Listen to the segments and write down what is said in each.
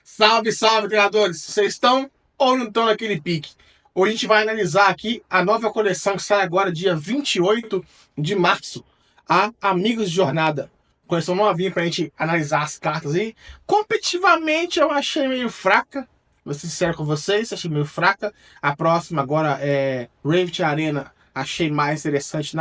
Salve, salve, treinadores! Vocês estão ou não estão naquele pique? Hoje a gente vai analisar aqui a nova coleção que sai agora, dia 28 de março, a Amigos de Jornada. Coleção novinha pra gente analisar as cartas aí. Competitivamente eu achei meio fraca, vou ser sincero com vocês, achei meio fraca. A próxima agora é Rivet Arena, achei mais interessante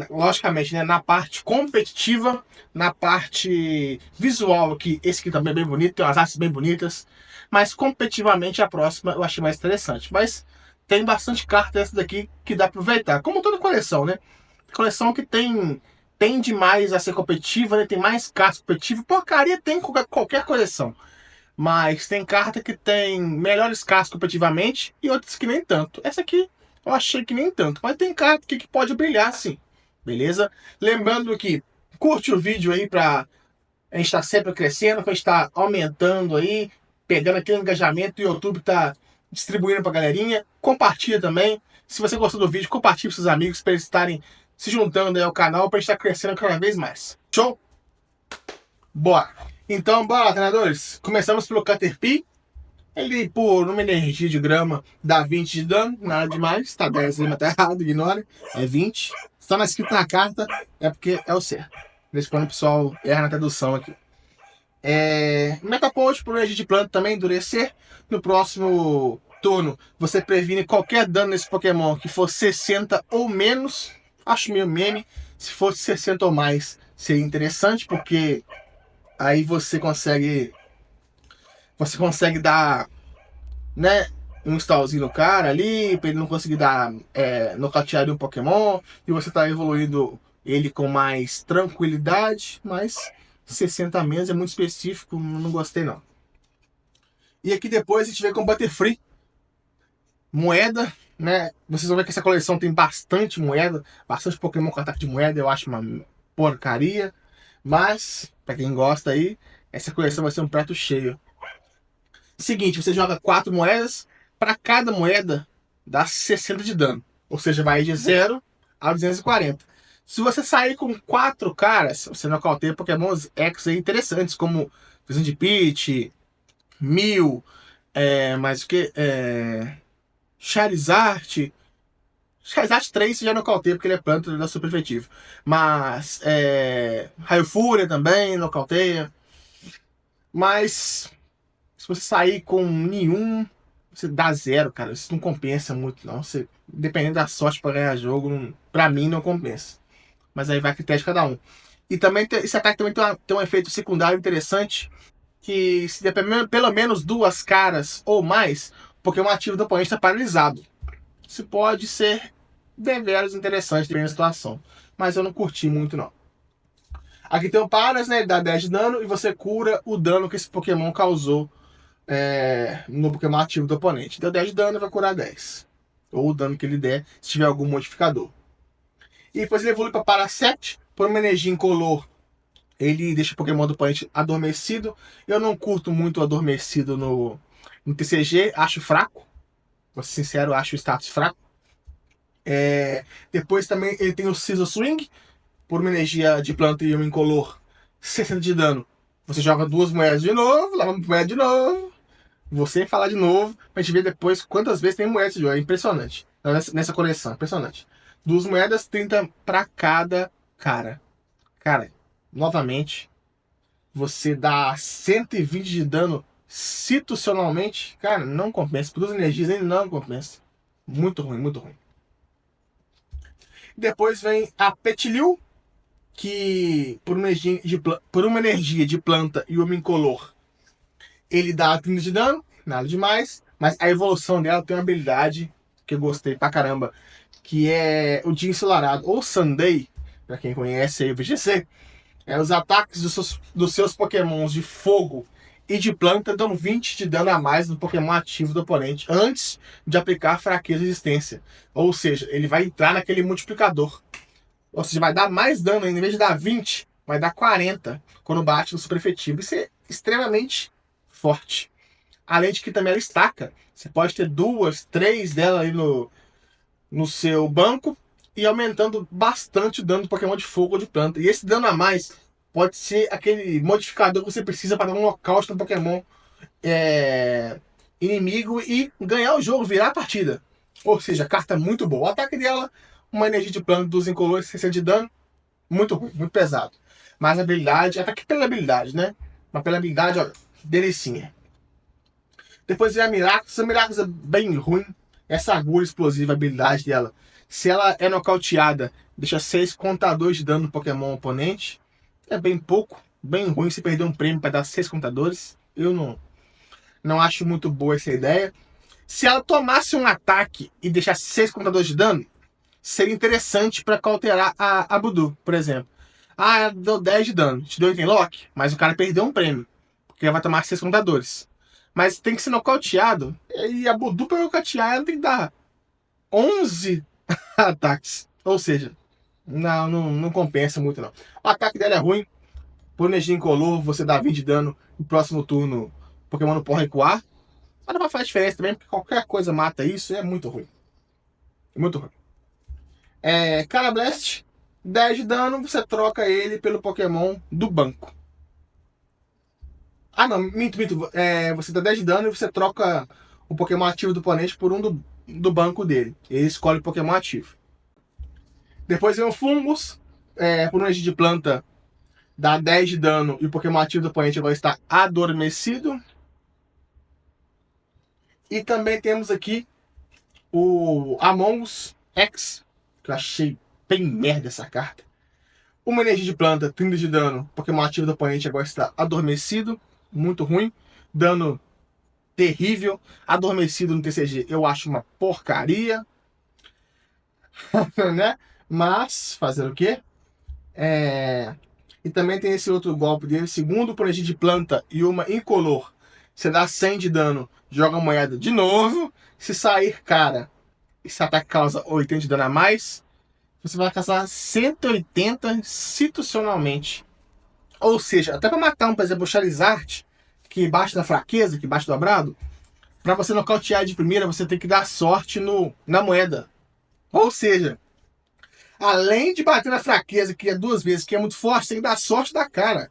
logicamente, né, na parte competitiva, na parte visual aqui, esse aqui também é bem bonito, tem umas artes bem bonitas, mas competitivamente a próxima eu achei mais interessante. Mas tem bastante carta essa daqui que dá pra aproveitar, como toda coleção, né? Coleção que tem demais a ser competitiva, né? Tem mais cartas competitivas, porcaria tem qualquer coleção. Mas tem carta que tem melhores cartas competitivamente e outras que nem tanto. Essa aqui eu achei que nem tanto, mas tem carta aqui que pode brilhar sim. Beleza? Lembrando que curte o vídeo aí pra a gente estar sempre crescendo, pra gente estar aumentando aí, pegando aquele engajamento e o YouTube tá distribuindo pra galerinha. Compartilha também. Se você gostou do vídeo, compartilha com seus amigos para eles estarem se juntando aí ao canal pra gente estar crescendo cada vez mais. Show? Bora! Então, bora lá, treinadores. Começamos pelo Caterpie. Ele, por uma energia de grama, dá 20 de dano, nada demais. Tá 10 ali, mas tá errado, ignore. É 20. Só na escrita na carta, é porque é o certo. De vez em quando o pessoal erra na tradução aqui. Metapult, por energia de planta também, endurecer. No próximo turno, você previne qualquer dano nesse Pokémon que for 60 ou menos. Acho meio meme. Se fosse 60 ou mais, seria interessante, porque aí você consegue dar, né, um stallzinho no cara ali, pra ele não conseguir dar nocautear um Pokémon, e você tá evoluindo ele com mais tranquilidade, mas 60 menos é muito específico, não gostei não. E aqui depois a gente vê com Butterfree, moeda, né, vocês vão ver que essa coleção tem bastante moeda, bastante Pokémon com ataque de moeda, eu acho uma porcaria, mas, pra quem gosta aí, essa coleção vai ser um prato cheio. Seguinte, você joga 4 moedas, para cada moeda dá 60 de dano. Ou seja, vai de 0 a 240. Se você sair com 4 caras, você nocauteia Pokémons X aí interessantes, como Visão de Peach, Mew, mais o que? Charizard. Charizard 3 você já nocauteia porque ele é planta, ele dá super efetivo. Mas Raio Fúria também nocauteia. Mas se você sair com nenhum, você dá 0, cara. Isso não compensa muito, não. Você, dependendo da sorte para ganhar jogo, pra mim não compensa. Mas aí vai a critério de cada um. E também esse ataque também tem um efeito secundário interessante, que se der pelo menos 2 caras ou mais, o Pokémon ativo do oponente está paralisado. Isso pode ser deveras interessante dependendo da situação. Mas eu não curti muito, não. Aqui tem o Paras, né? Ele dá 10 de dano e você cura o dano que esse Pokémon causou no Pokémon ativo do oponente. Deu 10 de dano, vai curar 10. Ou o dano que ele der, se tiver algum modificador. E depois ele evolui para Parasect. Por uma energia incolor, ele deixa o Pokémon do oponente adormecido. Eu não curto muito o adormecido no TCG, acho fraco. Vou ser sincero, acho o status fraco. Depois também ele tem o Scissor Swing. Por uma energia de planta e um incolor, 60 de dano. Você joga 2 moedas de novo, leva uma moeda de novo. Você falar de novo, pra gente ver depois quantas vezes tem moedas de jogo. É impressionante. Nessa coleção, impressionante. 2 moedas, 30 pra cada cara. Cara, novamente, você dá 120 de dano situacionalmente. Cara, não compensa. Por 2 energias ainda não compensa. Muito ruim, muito ruim. Depois vem a Petilil, que por uma energia de planta e uma incolor, ele dá 30 de dano, nada demais, mas a evolução dela tem uma habilidade que eu gostei pra caramba, que é o Dia Ensolarado, ou Sunday, pra quem conhece aí o VGC. Os ataques dos seus pokémons de fogo e de planta dão 20 de dano a mais no Pokémon ativo do oponente, antes de aplicar fraqueza e resistência. Ou seja, ele vai entrar naquele multiplicador. Ou seja, vai dar mais dano ainda, em vez de dar 20, vai dar 40 quando bate no super efetivo. Isso é extremamente forte. Além de que também ela estaca. Você pode ter 2, 3 dela aí no seu banco e aumentando bastante o dano do Pokémon de fogo ou de planta. E esse dano a mais pode ser aquele modificador que você precisa para dar um nocaute no Pokémon inimigo e ganhar o jogo, virar a partida. Ou seja, a carta é muito boa. O ataque dela, uma energia de plano dos incolores, 60 de dano, muito ruim, muito pesado. Mas a habilidade, ataque pela habilidade, né? Mas pela habilidade, olha, delicinha. Depois vem a Miraculous. A Miraculous é bem ruim. Essa agulha explosiva, a habilidade dela. Se ela é nocauteada, deixa 6 contadores de dano no Pokémon oponente. É bem pouco, bem ruim se perder um prêmio para dar 6 contadores. Eu não acho muito boa essa ideia. Se ela tomasse um ataque e deixasse 6 contadores de dano, seria interessante para cauterar a Budu, por exemplo. Ah, ela deu 10 de dano, te deu item lock, mas o cara perdeu um prêmio, porque ela vai tomar 6 contadores. Mas tem que ser nocauteado, e a Budu para nocautear ela tem que dar 11 ataques. Ou seja, não compensa muito não. O ataque dela é ruim, por energia incolor, você dá 20 de dano, no próximo turno o Pokémon não pode recuar. Mas não vai fazer diferença também, porque qualquer coisa mata isso, é muito ruim. Muito ruim. Carablast, 10 de dano, você troca ele pelo Pokémon do banco. Ah não, minto. Você dá 10 de dano e você troca o Pokémon ativo do oponente por um do banco dele. Ele escolhe o Pokémon ativo. Depois vem o Fungus, por um energia de planta, dá 10 de dano e o Pokémon ativo do oponente agora está adormecido. E também temos aqui o Among Us X, que eu achei bem merda essa carta. Uma energia de planta, 30 de dano, Pokémon ativo do oponente agora está adormecido, muito ruim. Dano terrível. Adormecido no TCG eu acho uma porcaria. Né? Mas, fazer o quê? E também tem esse outro golpe dele, segundo por energia de planta e uma incolor. Você dá 100 de dano, joga a moeda de novo. Se sair cara, esse ataque causa 80 de dano a mais, você vai caçar 180 institucionalmente. Ou seja, até para matar por exemplo, o Charizard, que bate na fraqueza, que bate dobrado, para você nocautear de primeira, você tem que dar sorte na moeda. Ou seja, além de bater na fraqueza, que é 2 vezes, que é muito forte, você tem que dar sorte da cara.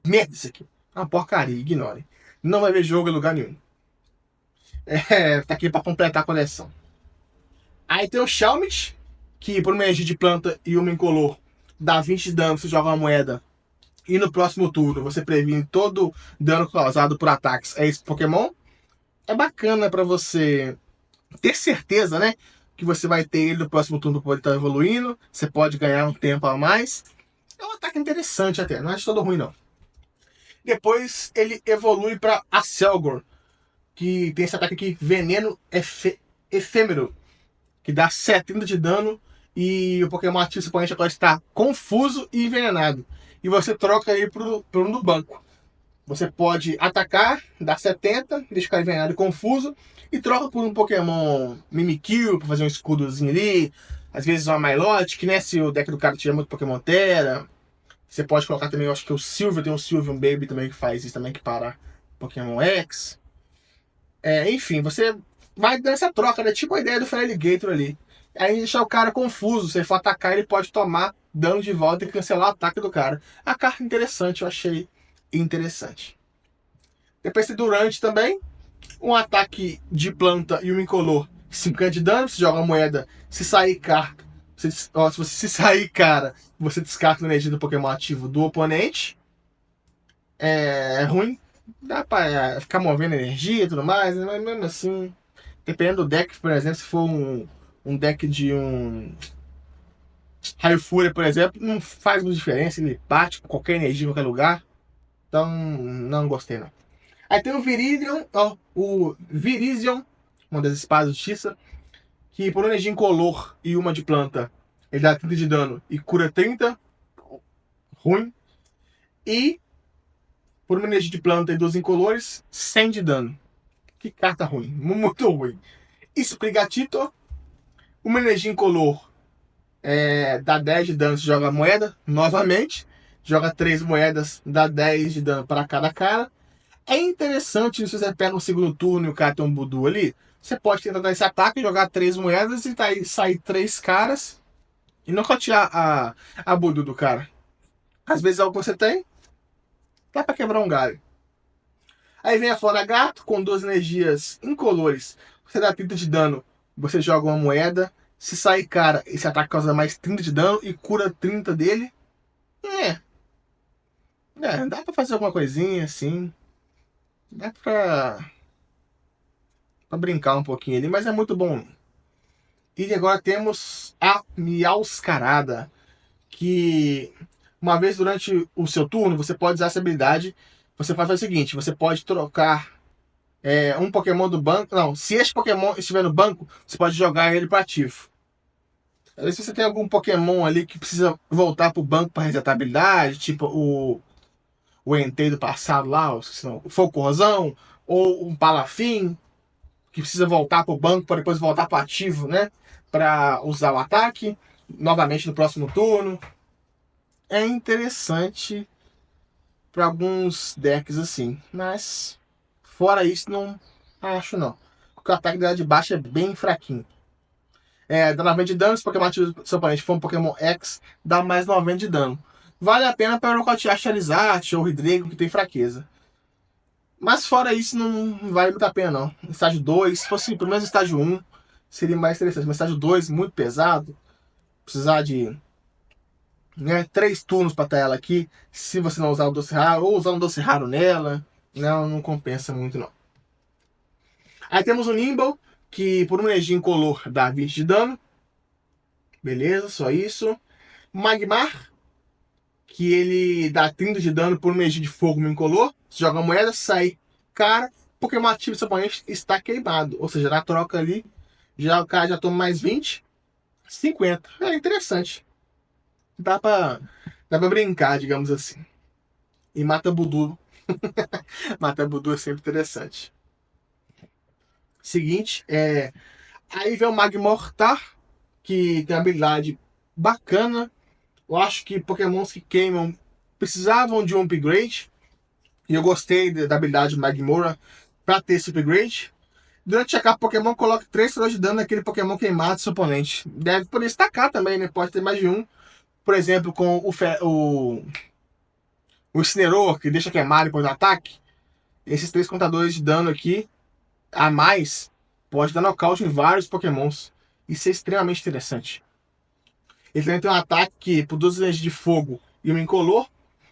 Merda isso aqui. É uma porcaria, ignore. Não vai ver jogo em lugar nenhum. Tá aqui para completar a coleção. Aí tem o Shelmet, que por uma energia de planta e uma incolor, dá 20 de dano, você joga uma moeda. E no próximo turno você previne todo dano causado por ataques a esse Pokémon. É bacana para você ter certeza, né? Que você vai ter ele no próximo turno para ele estar evoluindo. Você pode ganhar um tempo a mais. É um ataque interessante até, não acho todo ruim não. Depois ele evolui para Acelgor, que tem esse ataque aqui, Veneno Efêmero, que dá 70 de dano e o Pokémon ativo suponente agora está confuso e envenenado. E você troca ele por um do banco. Você pode atacar, dar 70, deixa o cara envenenado e confuso, e troca por um Pokémon Mimikyu pra fazer um escudozinho ali. Às vezes uma Milotic, né? Se o deck do cara tiver muito Pokémon Terra. Você pode colocar também, eu acho que o Silvio, tem um Sylveon Baby também que faz isso também, que para Pokémon X. Enfim, você vai dando essa troca, né? Tipo a ideia do Feraligatr ali. Aí deixar o cara confuso. Se ele for atacar, ele pode tomar dano de volta e cancelar o ataque do cara. A carta interessante, eu achei interessante. Depois tem Durante também. Um ataque de planta e um incolor. 50 de dano, você joga uma moeda. Se sair carta. Se você se sair cara, você descarta a energia do Pokémon ativo do oponente. É ruim. Dá pra ficar movendo energia e tudo mais, mas mesmo assim. Dependendo do deck, por exemplo, se for um deck de um Raio Fúria, por exemplo, não faz muita diferença. Ele bate com qualquer energia em qualquer lugar. Então, não gostei não. Aí tem o Viridion, o Virizion, uma das espadas de justiça, que por energia incolor e uma de planta, ele dá 30 de dano e cura 30. Ruim. E por uma energia de planta e 2 incolores, 100 de dano. Que carta ruim, muito ruim. Sprigatito, uma energia incolor, dá 10 de dano, você joga a moeda novamente. Joga 3 moedas, dá 10 de dano para cada cara. É interessante se você pega o segundo turno e o cara tem um Budu ali. Você pode tentar dar esse ataque, jogar 3 moedas e sair 3 caras e nocautear a Budu do cara. Às vezes é o que você tem, dá pra quebrar um galho. Aí vem a Flora Gato com 2 energias incolores. Você dá 30 de dano, você joga uma moeda. Se sair cara, esse ataque causa mais 30 de dano e cura 30 dele. É, dá pra fazer alguma coisinha assim. Dá pra brincar um pouquinho ali, mas é muito bom. E agora temos a Miauscarada, que uma vez durante o seu turno você pode usar essa habilidade. Você faz o seguinte: você pode trocar um Pokémon do banco. Não, se esse Pokémon estiver no banco, você pode jogar ele para ativo. Às vezes você tem algum Pokémon ali que precisa voltar pro banco para resetar a habilidade, tipo o Entei do passado lá, o Folcorrosão, ou um Palafin, que precisa voltar pro banco para depois voltar para ativo, né? Para usar o ataque novamente no próximo turno. É interessante para alguns decks assim, mas fora isso não acho não. Porque o ataque dela de baixo é bem fraquinho. Dá 90 de dano, se o Pokémon ativo do seu oponente for um Pokémon X, dá mais 90 de dano. Vale a pena para nocautear Charizard ou Hidreigo que tem fraqueza. Mas fora isso não vale muito a pena não. Estágio 2, se fosse pelo menos estágio 1, seria mais interessante. Mas estágio 2, muito pesado. Precisar de 3 turnos para ter ela aqui. Se você não usar o doce raro, ou usar um doce raro nela. Não compensa muito não. Aí temos o Nimble, que por uma energia incolor dá 20 de dano. Beleza, só isso. Magmar, que ele dá 30 de dano por uma energia de fogo incolor. Você joga a moeda, sai cara, Pokémon ativo do seu oponente está queimado. Ou seja, na troca ali, já o cara já toma mais 20, 50. É interessante. Dá pra, dá pra brincar, digamos assim. E mata Budu. Mata Budu é sempre interessante. Seguinte, aí vem o Magmortar, que tem uma habilidade bacana. Eu acho que Pokémons que queimam precisavam de um upgrade. E eu gostei da habilidade Magmora para ter esse upgrade. Durante a capa Pokémon, coloque 3 coroas de dano naquele Pokémon queimado do seu oponente. Deve poder destacar também, né? Pode ter mais de um. Por exemplo, com o Incineroar, que deixa queimar depois do ataque. Esses 3 contadores de dano aqui, a mais, pode dar nocaute em vários Pokémons. Isso é extremamente interessante. Ele também tem um ataque que, por 2 energias de fogo e um incolor,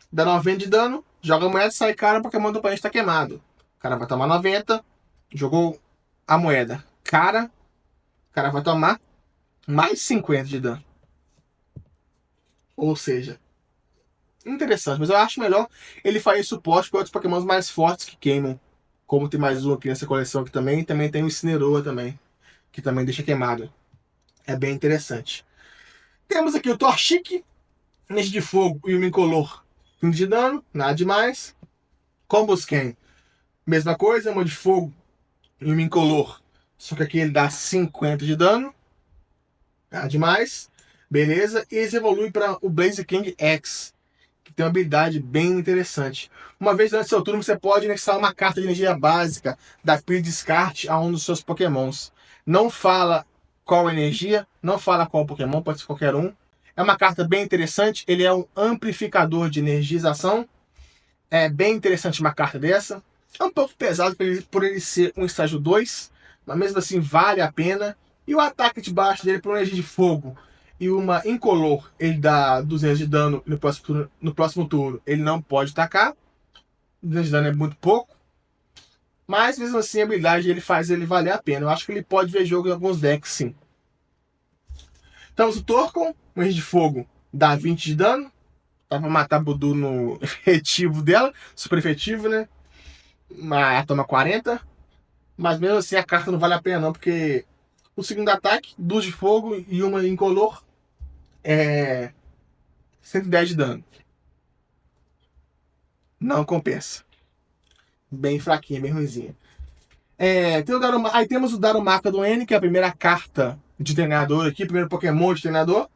dá 90 de dano, joga a moeda, sai cara, o Pokémon do oponente está queimado. O cara vai tomar 90, jogou a moeda. O cara vai tomar mais 50 de dano. Ou seja, interessante, mas eu acho melhor ele fazer suporte com outros Pokémons mais fortes que queimam. Como tem mais um aqui nessa coleção aqui também, e também tem o Incineroar também, que também deixa queimado. É bem interessante. Temos aqui o Torchic, energia de fogo e o incolor. 20 de dano, nada demais. Combusken, mesma coisa, uma de fogo e um incolor. Só que aqui ele dá 50 de dano. Nada demais. Beleza. E eles evoluem para o Blaziken X, que tem uma habilidade bem interessante. Uma vez durante seu turno, você pode anexar uma carta de energia básica da pilha de descarte a um dos seus Pokémons. Não fala qual energia, não fala qual Pokémon, pode ser qualquer um. É uma carta bem interessante. Ele é um amplificador de energização. É bem interessante uma carta dessa. É um pouco pesado por ele ser um estágio 2, mas mesmo assim vale a pena. E o ataque de baixo dele por uma energia de fogo e uma incolor, ele dá 200 de dano no próximo turno. Ele não pode atacar. 200 de dano é muito pouco. Mas mesmo assim a habilidade ele faz ele valer a pena. Eu acho que ele pode ver jogo em alguns decks sim. Temos o Torkoal, uma energia de fogo, dá 20 de dano. Dá pra matar Budu no efetivo dela, super efetivo, né? Mas toma 40. Mas mesmo assim a carta não vale a pena não, porque o segundo ataque, 2 de fogo e uma incolor, é 110 de dano. Não compensa. Bem fraquinha, bem ruimzinha. Aí temos o Darumaka do N, que é a primeira carta de treinador aqui, primeiro Pokémon de treinador.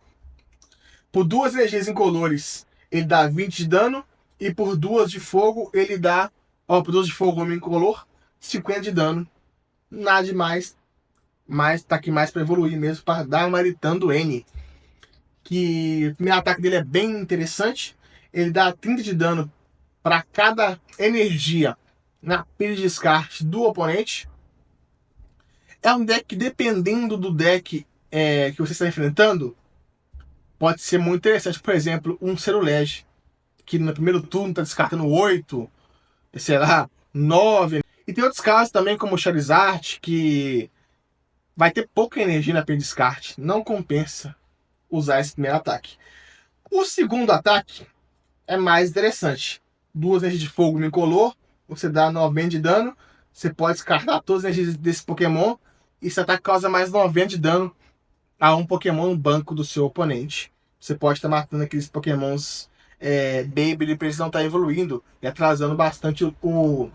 Por 2 energias incolores, ele dá 20 de dano. E por 2 de fogo, ele dá. Por 2 de fogo, uma incolor, 50 de dano. Nada demais. Mas tá aqui mais para evoluir mesmo, para dar uma Maritando N. Que o primeiro ataque dele é bem interessante. Ele dá 30 de dano para cada energia na pilha de descarte do oponente. É um deck que, dependendo do deck que você está enfrentando, pode ser muito interessante. Por exemplo, um Cerulege, que no primeiro turno está descartando 8, sei lá, 9. E tem outros casos também, como o Charizard, que vai ter pouca energia na pilha de descarte. Não compensa usar esse primeiro ataque. O segundo ataque é mais interessante. 2 energias de fogo no incolor, você dá 90 de dano, você pode descartar todas as energias desse Pokémon, e esse ataque causa mais 90 de dano a um Pokémon no banco do seu oponente. Você pode estar matando aqueles Pokémons Baby para eles não estar evoluindo e atrasando bastante o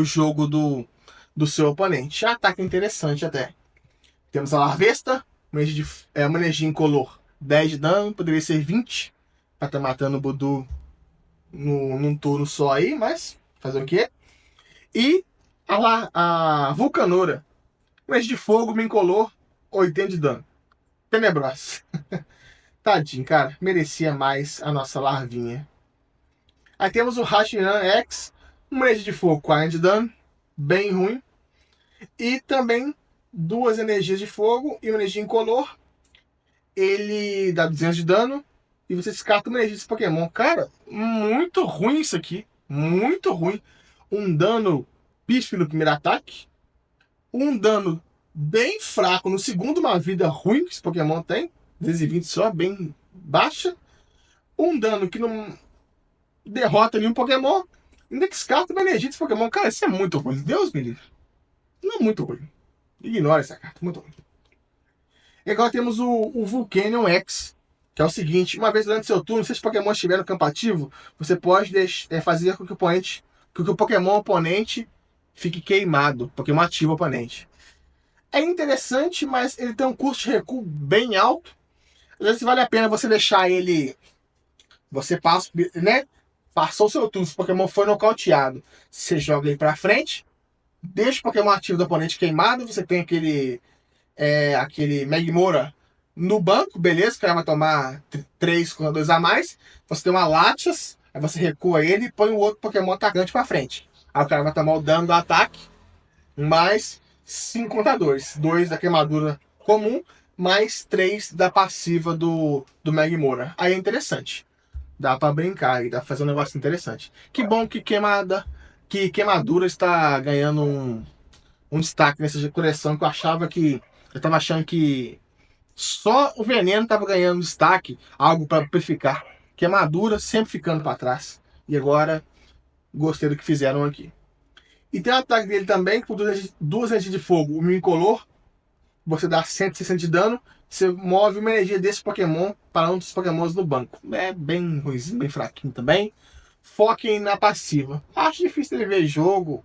jogo do seu oponente. Ataque interessante até. Temos a Larvesta, uma energia incolor, 10 de dano, poderia ser 20 para estar matando o Budu num turno só aí, mas fazer o quê? E a Vulcanora, uma energia de fogo, me incolor, 80 de dano. Tenebrosa. Tadinho, cara. Merecia mais a nossa larvinha. Aí temos o Hashiran X, uma energia de fogo, 40 de dano, bem ruim. E também 2 energias de fogo e uma energia incolor. Ele dá 200 de dano e você descarta uma energia desse Pokémon. Cara, muito ruim isso aqui. Muito ruim. Um dano pífio no primeiro ataque. Um dano bem fraco no segundo, uma vida ruim que esse Pokémon tem. 220 só, bem baixa. Um dano que não derrota nenhum Pokémon. Ainda descarta uma energia desse Pokémon. Cara, isso é muito ruim. Deus me livre. Não é muito ruim. Ignora essa carta. Muito ruim. E agora temos o Vulcanion X, que é o seguinte: uma vez durante seu turno, se esse Pokémon estiver no campo ativo, você pode fazer com que o Pokémon oponente fique queimado, Pokémon ativo oponente. É interessante, mas ele tem um custo de recuo bem alto. Às vezes vale a pena você deixar ele. Você passa, né? Passou o seu turno, se o Pokémon foi nocauteado, você joga ele pra frente, deixa o Pokémon ativo do oponente queimado, você tem aquele Magmora no banco, beleza, o cara vai tomar 3 com 2 a mais. Você tem uma Latias, aí você recua ele e põe o outro Pokémon atacante pra frente. Aí o cara vai tomar o dano do ataque, mais 5 contadores. 2 da queimadura comum, mais 3 da passiva do Magmora. Aí é interessante. Dá pra brincar e dá pra fazer um negócio interessante. Que bom que queimadura está ganhando um destaque nessa coleção, que eu achava que. Eu tava achando que só o veneno tava ganhando destaque, algo para amplificar. Queimadura sempre ficando para trás. E agora, gostei do que fizeram aqui. E tem o ataque dele também, com 2 energias de fogo, o incolor. Você dá 160 de dano. Você move uma energia desse Pokémon para um dos Pokémons no banco. É bem ruimzinho, bem fraquinho também. Foquem na passiva. Acho difícil ele ver jogo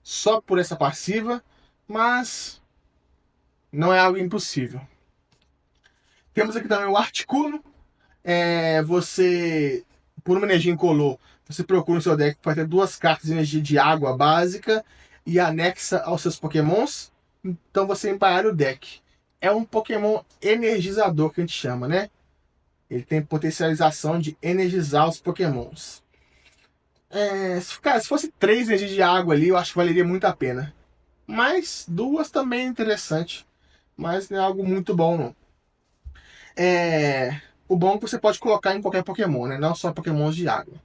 só por essa passiva, mas não é algo impossível. Temos aqui também o Articuno. Você, por uma energia incolor, você procura no seu deck para ter 2 cartas de energia de água básica e anexa aos seus Pokémons. Então você embaralha o deck. É um Pokémon energizador que a gente chama, né? Ele tem potencialização de energizar os Pokémons. Se fosse 3 energias de água ali, eu acho que valeria muito a pena. Mas 2 também é interessante. Mas não é algo muito bom, não. O bom é que você pode colocar em qualquer Pokémon, né? Não só Pokémons de água.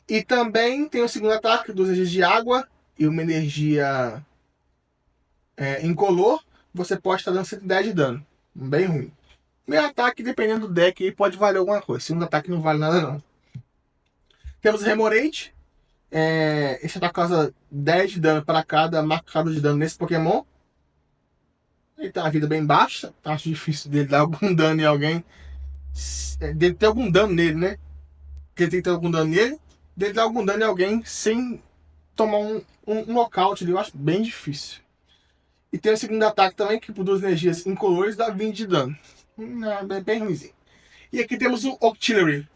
E também tem o segundo ataque, 2 energias de água e uma energia incolor. Você pode estar dando 110 de dano. Bem ruim. Meu ataque, dependendo do deck, pode valer alguma coisa. Segundo ataque não vale nada, não. Temos o Remoraid. Esse ataque causa 10 de dano para cada marcado de dano nesse Pokémon. Ele tem uma vida bem baixa. Acho difícil dele dar algum dano em alguém. Dele ter algum dano nele, né? Porque ele tem que ter algum dano nele. Dele dar algum dano em alguém sem tomar um nocaute ali. Eu acho bem difícil. E tem o segundo ataque também, que por 2 energias incolores dá 20 de dano. É bem ruimzinho. E aqui temos o Octillery,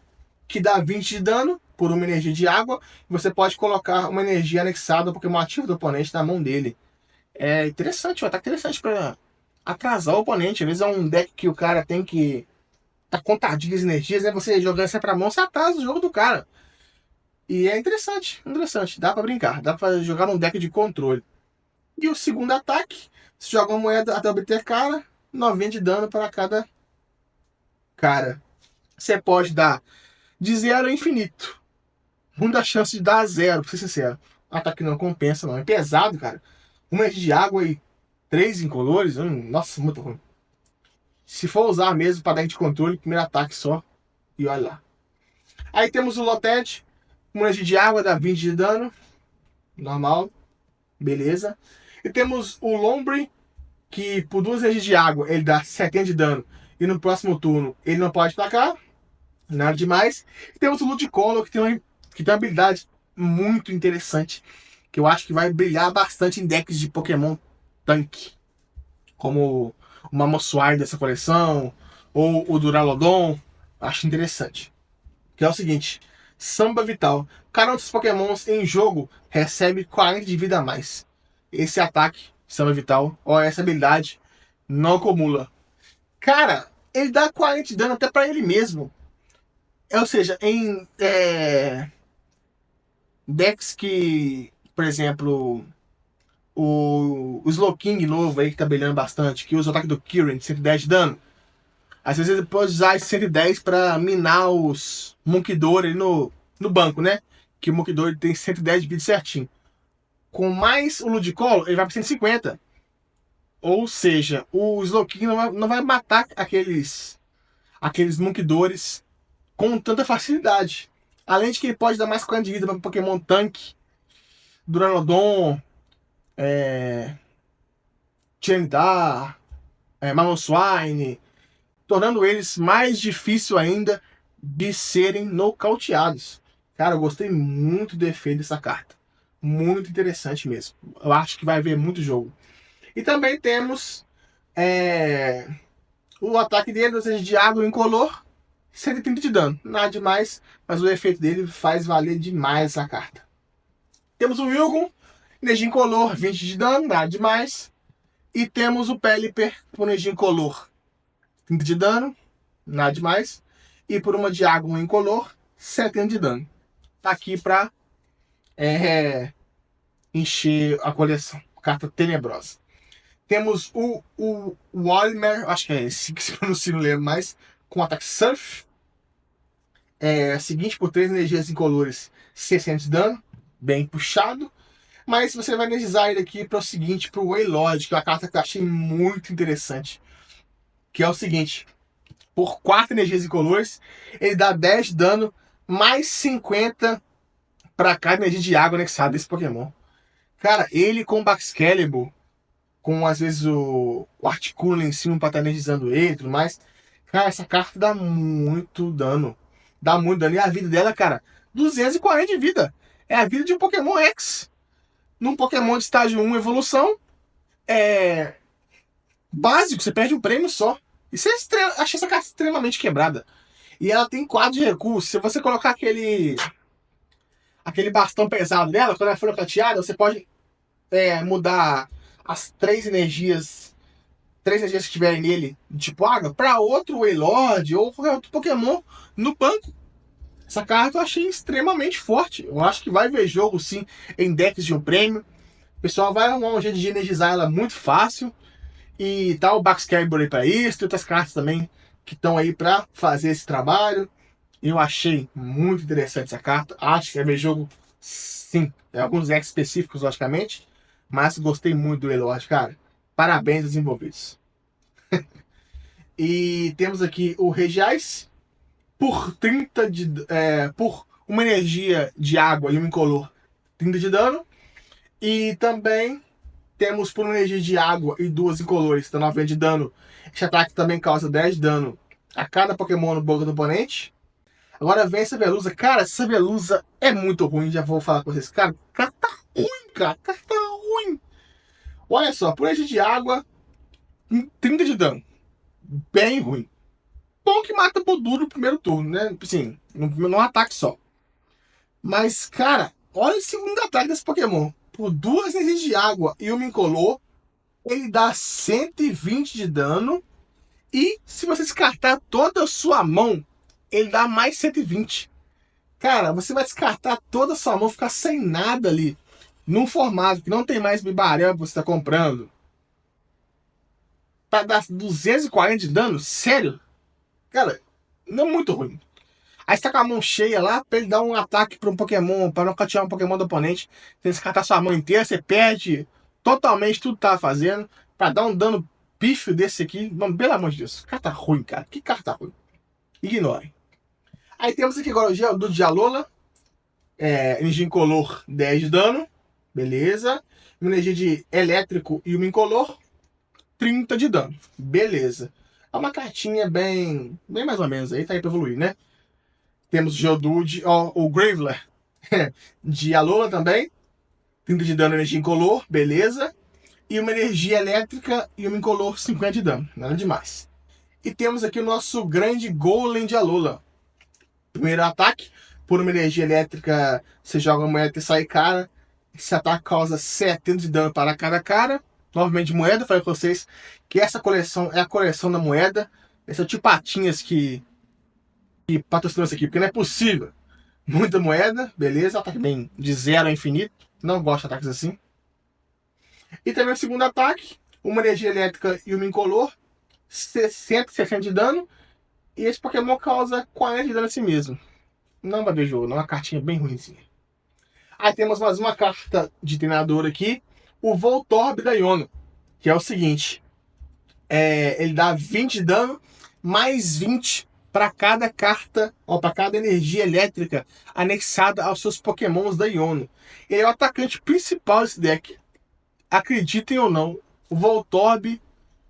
que dá 20 de dano por uma energia de água. Você pode colocar uma energia anexada ao Pokémon ativo do oponente na mão dele. É interessante, um ataque interessante para atrasar o oponente. Às vezes é um deck que o cara tem que tá contadinho as energias, né? Você jogando essa pra mão, você atrasa o jogo do cara. E é interessante, interessante. Dá pra brincar, dá pra jogar num deck de controle. E o segundo ataque, você joga uma moeda até obter cara, 90 de dano para cada cara. Você pode dar de 0 a infinito. Muita chance de dar a 0, pra ser sincero. Ataque não compensa, não. É pesado, cara. Uma de água e 3 incolores. Nossa, muito ruim. Se for usar mesmo para dar de controle, primeiro ataque só. E olha lá. Aí temos o Lotet. Uma de água dá 20 de dano. Normal. Beleza. E temos o Lombre, que por 2 energias de água ele dá 70 de dano. E no próximo turno ele não pode atacar. Nada demais. E temos o Ludicolo, que tem uma habilidade muito interessante. Que eu acho que vai brilhar bastante em decks de Pokémon tanque. Como o Mamoswine dessa coleção. Ou o Duraludon. Acho interessante. Que é o seguinte. Samba Vital. Cada um dos Pokémons em jogo recebe 40 de vida a mais. Esse ataque, Samba Vital, ou essa habilidade, não acumula. Cara, ele dá 40 de dano até pra ele mesmo. Ou seja, em decks que, por exemplo, o Slowking novo aí que tá brilhando bastante, que usa o ataque do Kirin de 110 de dano. Às vezes ele pode usar esse 110 pra minar os Munkidori ali no banco, né? Que o Munkidori tem 110 de vida certinho. Com mais o Ludicolo, ele vai pra 150. Ou seja, o Slowking não vai matar aqueles Munkidores com tanta facilidade. Além de que ele pode dar mais 40 de vida para Pokémon tanque, Duraludon, Tyranitar, Mamoswine, tornando eles mais difícil ainda de serem nocauteados. Cara, eu gostei muito do efeito dessa carta. Muito interessante mesmo. Eu acho que vai haver muito jogo. E também temos o ataque dele, ou seja, de água incolor, 130 de dano. Nada demais, mas o efeito dele faz valer demais essa carta. Temos o Wilgon, energia incolor, 20 de dano, nada demais. E temos o Pelipper, com energia incolor, 30 de dano, nada demais. E por uma de água incolor, 70 de dano. Tá aqui pra encher a coleção. Carta tenebrosa. Temos o Walmer, acho que é esse que se pronuncia, não lembro mais, com ataque Surf. Seguinte, por 3 energias incolores, 60 de dano. Bem puxado. Mas você vai energizar ele aqui para o seguinte, para o Wailord, que é uma carta que eu achei muito interessante. Que é o seguinte, por 4 energias incolores, ele dá 10 de dano, mais 50 para cada energia de água anexada desse Pokémon. Cara, ele com o Baxcalibur, com às vezes o Articuno em cima para estar energizando ele e tudo mais. Cara, essa carta dá muito dano. Dá muito dano. E a vida dela, cara, 240 de vida. É a vida de um Pokémon X. Num Pokémon de estágio 1 evolução, básico, você perde um prêmio só. Isso achei essa carta extremamente quebrada. E ela tem quadro de recurso. Se você colocar aquele bastão pesado dela, quando ela for prateada, você pode mudar as 3 energias que tiverem nele, tipo água, para outro Wailord ou qualquer outro Pokémon no banco. Essa carta eu achei extremamente forte. Eu acho que vai ver jogo sim em decks de um prêmio. O pessoal vai arrumar um jeito de energizar ela muito fácil. E tá o Baxcalibur aí pra isso. Tem outras cartas também que estão aí pra fazer esse trabalho. Eu achei muito interessante essa carta. Acho que vai ver jogo sim. Tem alguns decks específicos, logicamente. Mas gostei muito do Wailord, cara. Parabéns aos envolvidos. E temos aqui o Regiais. Por 30 por uma energia de água e um incolor, 30 de dano. E também temos por uma energia de água e 2 incolores, dá 90 de dano. Esse ataque também causa 10 de dano a cada Pokémon no banco do oponente. Agora vem essa Veluza. Cara, essa Veluza é muito ruim, já vou falar com vocês. Cara, carta ruim, cara. Carta ruim. Olha só, por energia de água, 30 de dano. Bem ruim. Bom que mata por duro no primeiro turno, né? Assim, num ataque só. Mas, cara, olha o segundo ataque desse Pokémon. Por 2 energias de água e uma incolor, ele dá 120 de dano. E se você descartar toda a sua mão, ele dá mais 120. Cara, você vai descartar toda a sua mão, ficar sem nada ali. Num formato que não tem mais bibarel que você tá comprando. Pra dar 240 de dano? Sério? Cara, não é muito ruim. Aí você tá com a mão cheia lá, pra ele dar um ataque pra um Pokémon, pra nocautear um Pokémon do oponente. Você tem que descartar sua mão inteira, você perde totalmente tudo que tava fazendo. Pra dar um dano pífio desse aqui. Mano, pelo amor de Deus. Carta ruim, cara. Que carta ruim. Ignorem. Aí temos aqui agora o do Dialola. Energia incolor, 10 de dano. Beleza. Uma energia de elétrico e uma incolor, 30 de dano. Beleza. É uma cartinha bem mais ou menos aí, tá aí pra evoluir, né? Temos o Geodude, ó, o Graveler de Alola também. 30 de dano, energia incolor, beleza. E uma energia elétrica e uma incolor, 50 de dano. Nada demais. E temos aqui o nosso grande Golem de Alola. Primeiro ataque, por uma energia elétrica, você joga uma moeda e sai cara. Esse ataque causa 70 de dano para cada cara. Novamente moeda, falei com vocês que essa coleção é a coleção da moeda. Esse é o tio Patinhas que patrocinou isso aqui, porque não é possível. Muita moeda, beleza, ataque bem de 0 a infinito. Não gosto de ataques assim. E também o segundo ataque, uma energia elétrica e uma incolor, 60 de dano. E esse Pokémon causa 40 de dano a si mesmo. Não vai ver jogo, não é uma cartinha bem ruimzinha. Aí temos mais uma carta de treinador aqui, o Voltorb da Iono, que é o seguinte: ele dá 20 de dano, mais 20 para cada carta, ou para cada energia elétrica anexada aos seus Pokémons da Iono. Ele é o atacante principal desse deck. Acreditem ou não, o Voltorb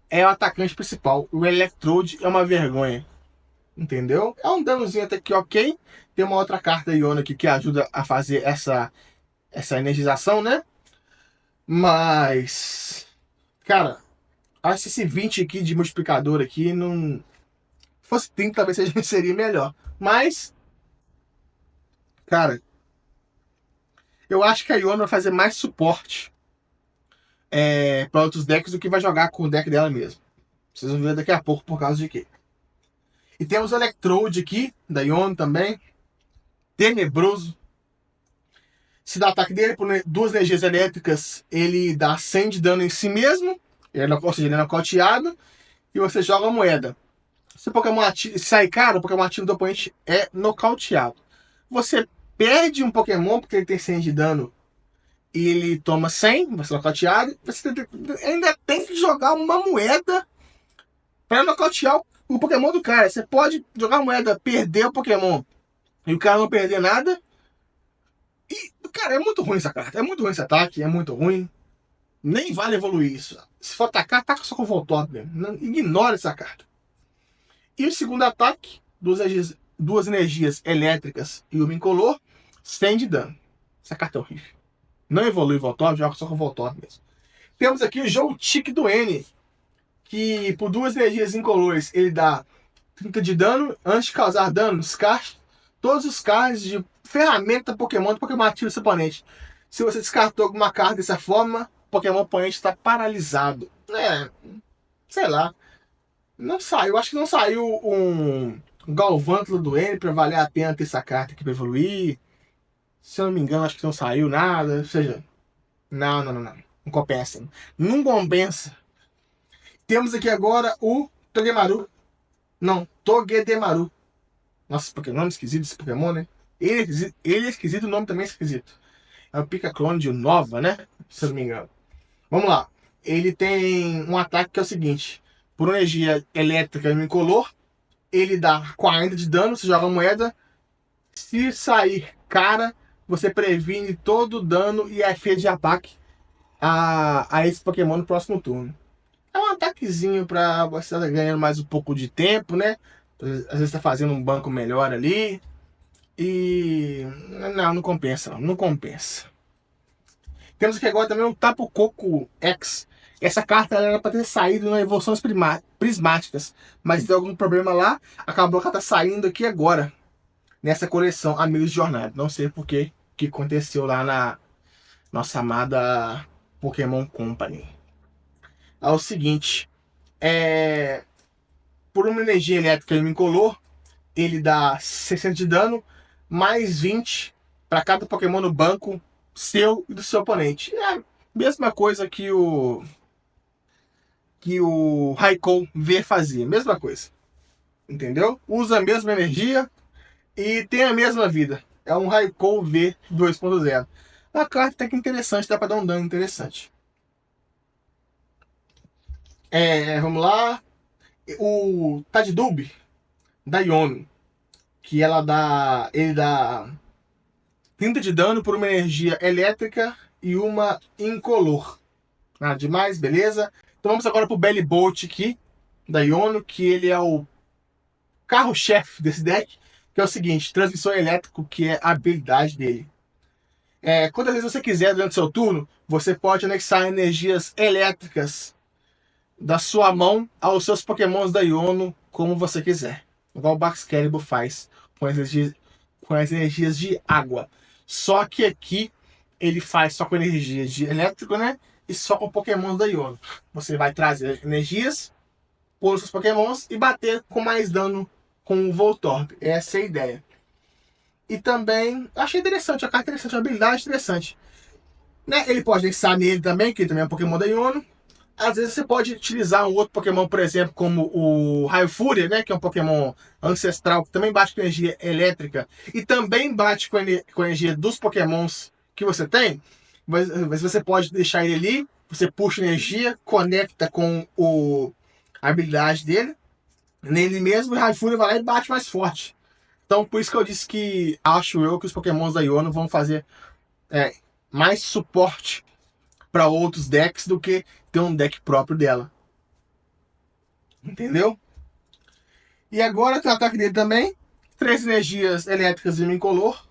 é o atacante principal. O Electrode é uma vergonha. Entendeu? É um danozinho até que ok. Tem uma outra carta Iono aqui que ajuda a fazer essa energização, né? Mas, cara, acho que esse 20 aqui de multiplicador aqui não fosse 30, talvez seria melhor. Mas, cara, eu acho que a Iono vai fazer mais suporte para outros decks do que vai jogar com o deck dela mesmo. Vocês vão ver daqui a pouco por causa de quê. E temos o Electrode aqui, da Iono também. Tenebroso. Se dá ataque dele por duas energias elétricas, ele dá 100 de dano em si mesmo. Ou seja, ele é nocauteado. E você joga a moeda. Se o Pokémon sai caro, o Pokémon ativo do oponente é nocauteado. Você perde um Pokémon porque ele tem 100 de dano e ele toma 100, você é nocauteado. Você ainda tem que jogar uma moeda para nocautear o Pokémon do cara. Você pode jogar a moeda, perder o Pokémon e o cara não perder nada. E, cara, é muito ruim essa carta. É muito ruim esse ataque, é muito ruim. Nem vale evoluir isso. Se for atacar, ataca só com o Voltorb mesmo. Ignora essa carta. E o segundo ataque, duas energias elétricas e uma incolor, 100 de dano. Essa carta é horrível. Não evolui o Voltorb, joga só com o Voltorb mesmo. Temos aqui o Joltik do N, que por duas energias incolores ele dá 30 de dano. Antes de causar dano, descarte todos os cards de ferramenta Pokémon do Pokémon ativo do seu oponente. Se você descartou alguma carta dessa forma, o Pokémon oponente está paralisado. Sei lá. Não saiu, acho que não saiu um Galvântula do N pra valer a pena ter essa carta aqui pra evoluir. Se eu não me engano, acho que não saiu nada. Ou seja, não. Não compensa. Não compensa. Temos aqui agora o Togemaru. Não, Togedemaru. Nossa, porque nome esquisito esse Pokémon, né? Ele é esquisito, o nome também é esquisito. É o Pica-Clone de Nova, né? Se eu não me engano. Vamos lá. Ele tem um ataque que é o seguinte: por energia elétrica e incolor, ele dá 40 de dano, você joga a moeda. Se sair cara, você previne todo o dano e a FE de ataque a esse Pokémon no próximo turno. É um ataquezinho pra você estar ganhando mais um pouco de tempo, né? Às vezes tá fazendo um banco melhor ali. E não compensa, não compensa. Temos aqui agora também o Tapu Koko X. Essa carta era para ter saído na evoluções prismáticas, mas deu algum problema lá, acabou que ela tá saindo aqui agora, nessa coleção Amigos de Jornada. Não sei por que aconteceu lá na nossa amada Pokémon Company. É o seguinte, por uma energia elétrica e um incolor, ele dá 60 de dano, mais 20 para cada Pokémon no banco seu e do seu oponente. É a mesma coisa que o Raikou V fazia, mesma coisa. Entendeu? Usa a mesma energia e tem a mesma vida. É um Raikou V 2.0. Uma carta até que interessante, dá para dar um dano interessante. Vamos lá. O Tadidub da Iono, que ele dá 30 de dano por uma energia elétrica e uma incolor. Nada demais, beleza? Então vamos agora pro Belly Bolt aqui, da Iono, que ele é o carro-chefe desse deck, que é o seguinte, transmissor elétrico, que é a habilidade dele. Quantas vezes você quiser durante o seu turno, você pode anexar energias elétricas da sua mão aos seus pokémons da Iono, como você quiser. Igual o Baxcalibur faz com as energias de água. Só que aqui ele faz só com energia de elétrico, né? E só com pokémons da Iono. Você vai trazer energias por seus pokémons e bater com mais dano com o Voltorb. Essa é a ideia. E também, achei interessante, a carta interessante, a habilidade interessante. Né? Ele pode anexar nele também, que ele também é um Pokémon da Iono. Às vezes você pode utilizar um outro Pokémon, por exemplo, como o Raio Fúria, né? Que é um Pokémon ancestral, que também bate com energia elétrica e também bate com a energia dos Pokémons que você tem. Mas você pode deixar ele ali, você puxa energia, conecta com a habilidade dele, nele mesmo, e o Raio Fúria vai lá e bate mais forte. Então, por isso que eu disse que acho eu que os Pokémons da Iono vão fazer mais suporte para outros decks do que ter um deck próprio dela. Entendeu? E agora tem o ataque dele também. 3 energias elétricas e um incolor.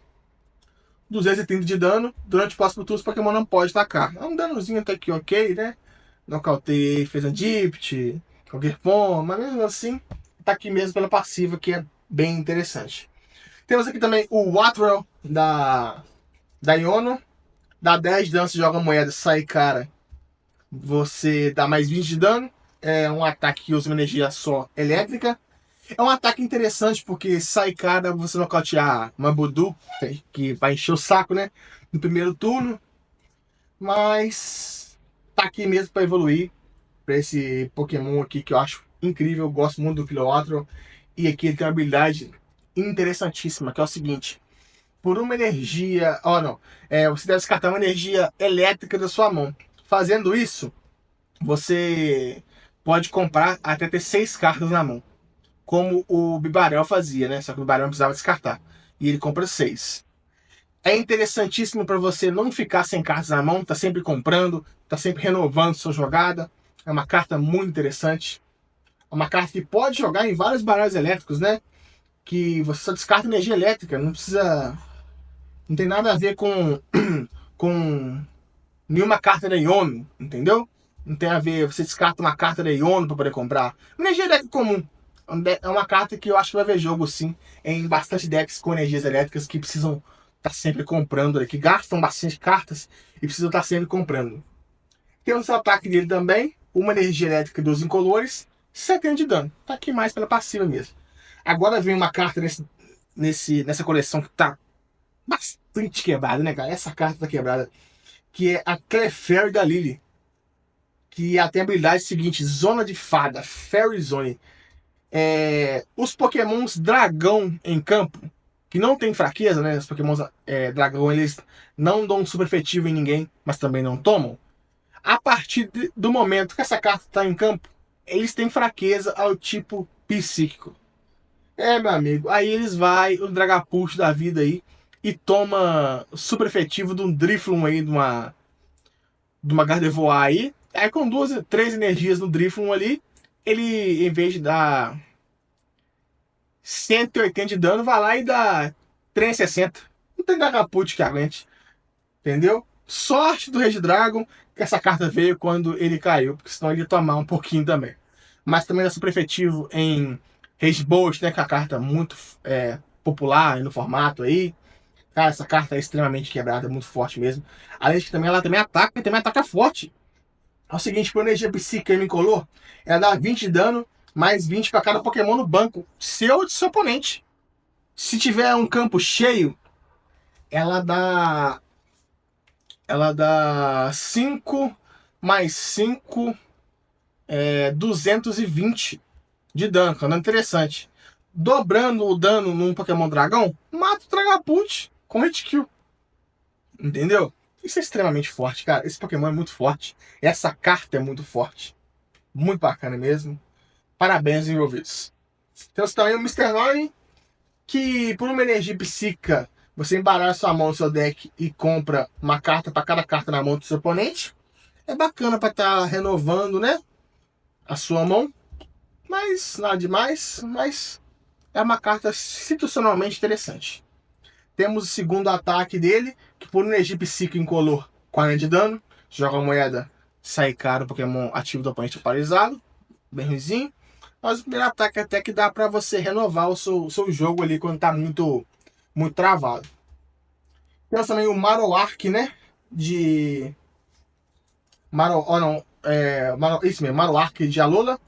230 de dano. Durante o próximo turno, o Pokémon não pode atacar. É um danozinho até que ok, né? Nocauteei, fez um Dipt, qualquer forma, mas mesmo assim, tá aqui mesmo pela passiva, que é bem interessante. Temos aqui também o Wattrel da Iono. Dá 10 de dano, você joga moeda, sai cara. Você dá mais 20 de dano. É um ataque que usa uma energia só elétrica. É um ataque interessante porque sai cara você nocautear uma Budu, que vai encher o saco, né? No primeiro turno. Mas tá aqui mesmo para evoluir para esse Pokémon aqui que eu acho incrível. Eu gosto muito do Kilowattrel. E aqui ele tem uma habilidade interessantíssima, que é o seguinte. Por uma energia... você deve descartar uma energia elétrica da sua mão. Fazendo isso, você pode comprar até ter 6 cartas na mão. Como o Bibarel fazia, né? Só que o Bibarel não precisava descartar. E ele compra 6. É interessantíssimo para você não ficar sem cartas na mão, tá sempre comprando, tá sempre renovando sua jogada. É uma carta muito interessante. É uma carta que pode jogar em vários baralhos elétricos, né? Que você só descarta energia elétrica, não precisa... Não tem nada a ver com, com nenhuma carta da Iono, entendeu? Não tem a ver, você descarta uma carta da Iono para poder comprar. Energia elétrica comum. É uma carta que eu acho que vai ver jogo, sim, em bastante decks com energias elétricas que precisam estar sempre comprando, que gastam bastante cartas e precisam estar sempre comprando. Temos o ataque dele também, uma energia elétrica dos incolores, 70 de dano. Tá aqui mais pela passiva mesmo. Agora vem uma carta nessa coleção que tá bastante quebrada, né, cara? Essa carta tá quebrada. Que é a Clefairy da Lily. Que tem a habilidade seguinte, Zona de Fada, Fairy Zone. Os pokémons dragão em campo, que não tem fraqueza, né? Os pokémons dragão, eles não dão super efetivo em ninguém, mas também não tomam. A partir do momento que essa carta está em campo, eles têm fraqueza ao tipo psíquico. Meu amigo, aí eles vai o Dragapult da vida aí e toma super efetivo de um Drifloon aí, de uma Gardevoir aí. Aí com 3 energias no Drifloon ali, ele, em vez de dar 180 de dano, vai lá e dá 360. Não tem Dragapult que aguente. Entendeu? Sorte do Regidragon que essa carta veio quando ele caiu, porque senão ele ia tomar um pouquinho também. Mas também é super efetivo em Regebolt, né? Que é a carta muito popular no formato aí. Cara, essa carta é extremamente quebrada, muito forte mesmo. Além de que também ela também ataca e também ataca forte. É o seguinte, por energia psíquica e incolor, ela dá 20 de dano, mais 20 para cada Pokémon no banco, seu ou de seu oponente. Se tiver um campo cheio, ela dá. Ela dá 5 mais 5 220 de dano, que é um dano interessante. Dobrando o dano num Pokémon Dragão, mata o Dragapult com hit kill. Entendeu? Isso é extremamente forte, cara. Esse Pokémon é muito forte. Essa carta é muito forte. Muito bacana mesmo. Parabéns, envolvidos. Temos também o Mr. Nine, que por uma energia psíquica, você embaralha sua mão no seu deck e compra uma carta para cada carta na mão do seu oponente. É bacana para estar renovando, né? A sua mão. Mas nada demais. Mas é uma carta situacionalmente interessante. Temos o segundo ataque dele, que por energia psíquica incolor, 40 de dano. Joga a moeda, sai caro, Pokémon ativo do oponente paralisado. Bem ruimzinho. Mas o primeiro ataque até que dá para você renovar o seu jogo ali quando tá muito travado. Temos também o Marowak, né? De. Isso mesmo, Marowak de Alola,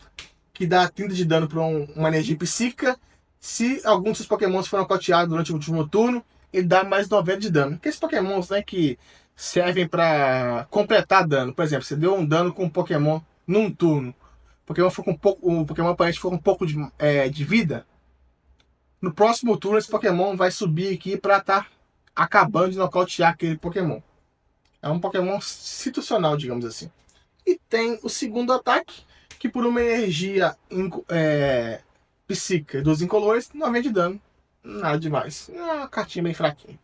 que dá 30 de dano para uma energia psíquica. Se algum dos seus Pokémons for nocauteado durante o último turno, ele dá mais 90 de dano. Aqueles Pokémons, né, que servem para completar dano. Por exemplo, você deu um dano com um Pokémon num turno. O Pokémon aparente ficou com um pouco de vida. No próximo turno, esse Pokémon vai subir aqui para estar acabando de nocautear aquele Pokémon. É um Pokémon situacional, digamos assim. E tem o segundo ataque, que por uma energia psíquica dos incolores, 90 de dano. Nada demais. É uma cartinha bem fraquinha.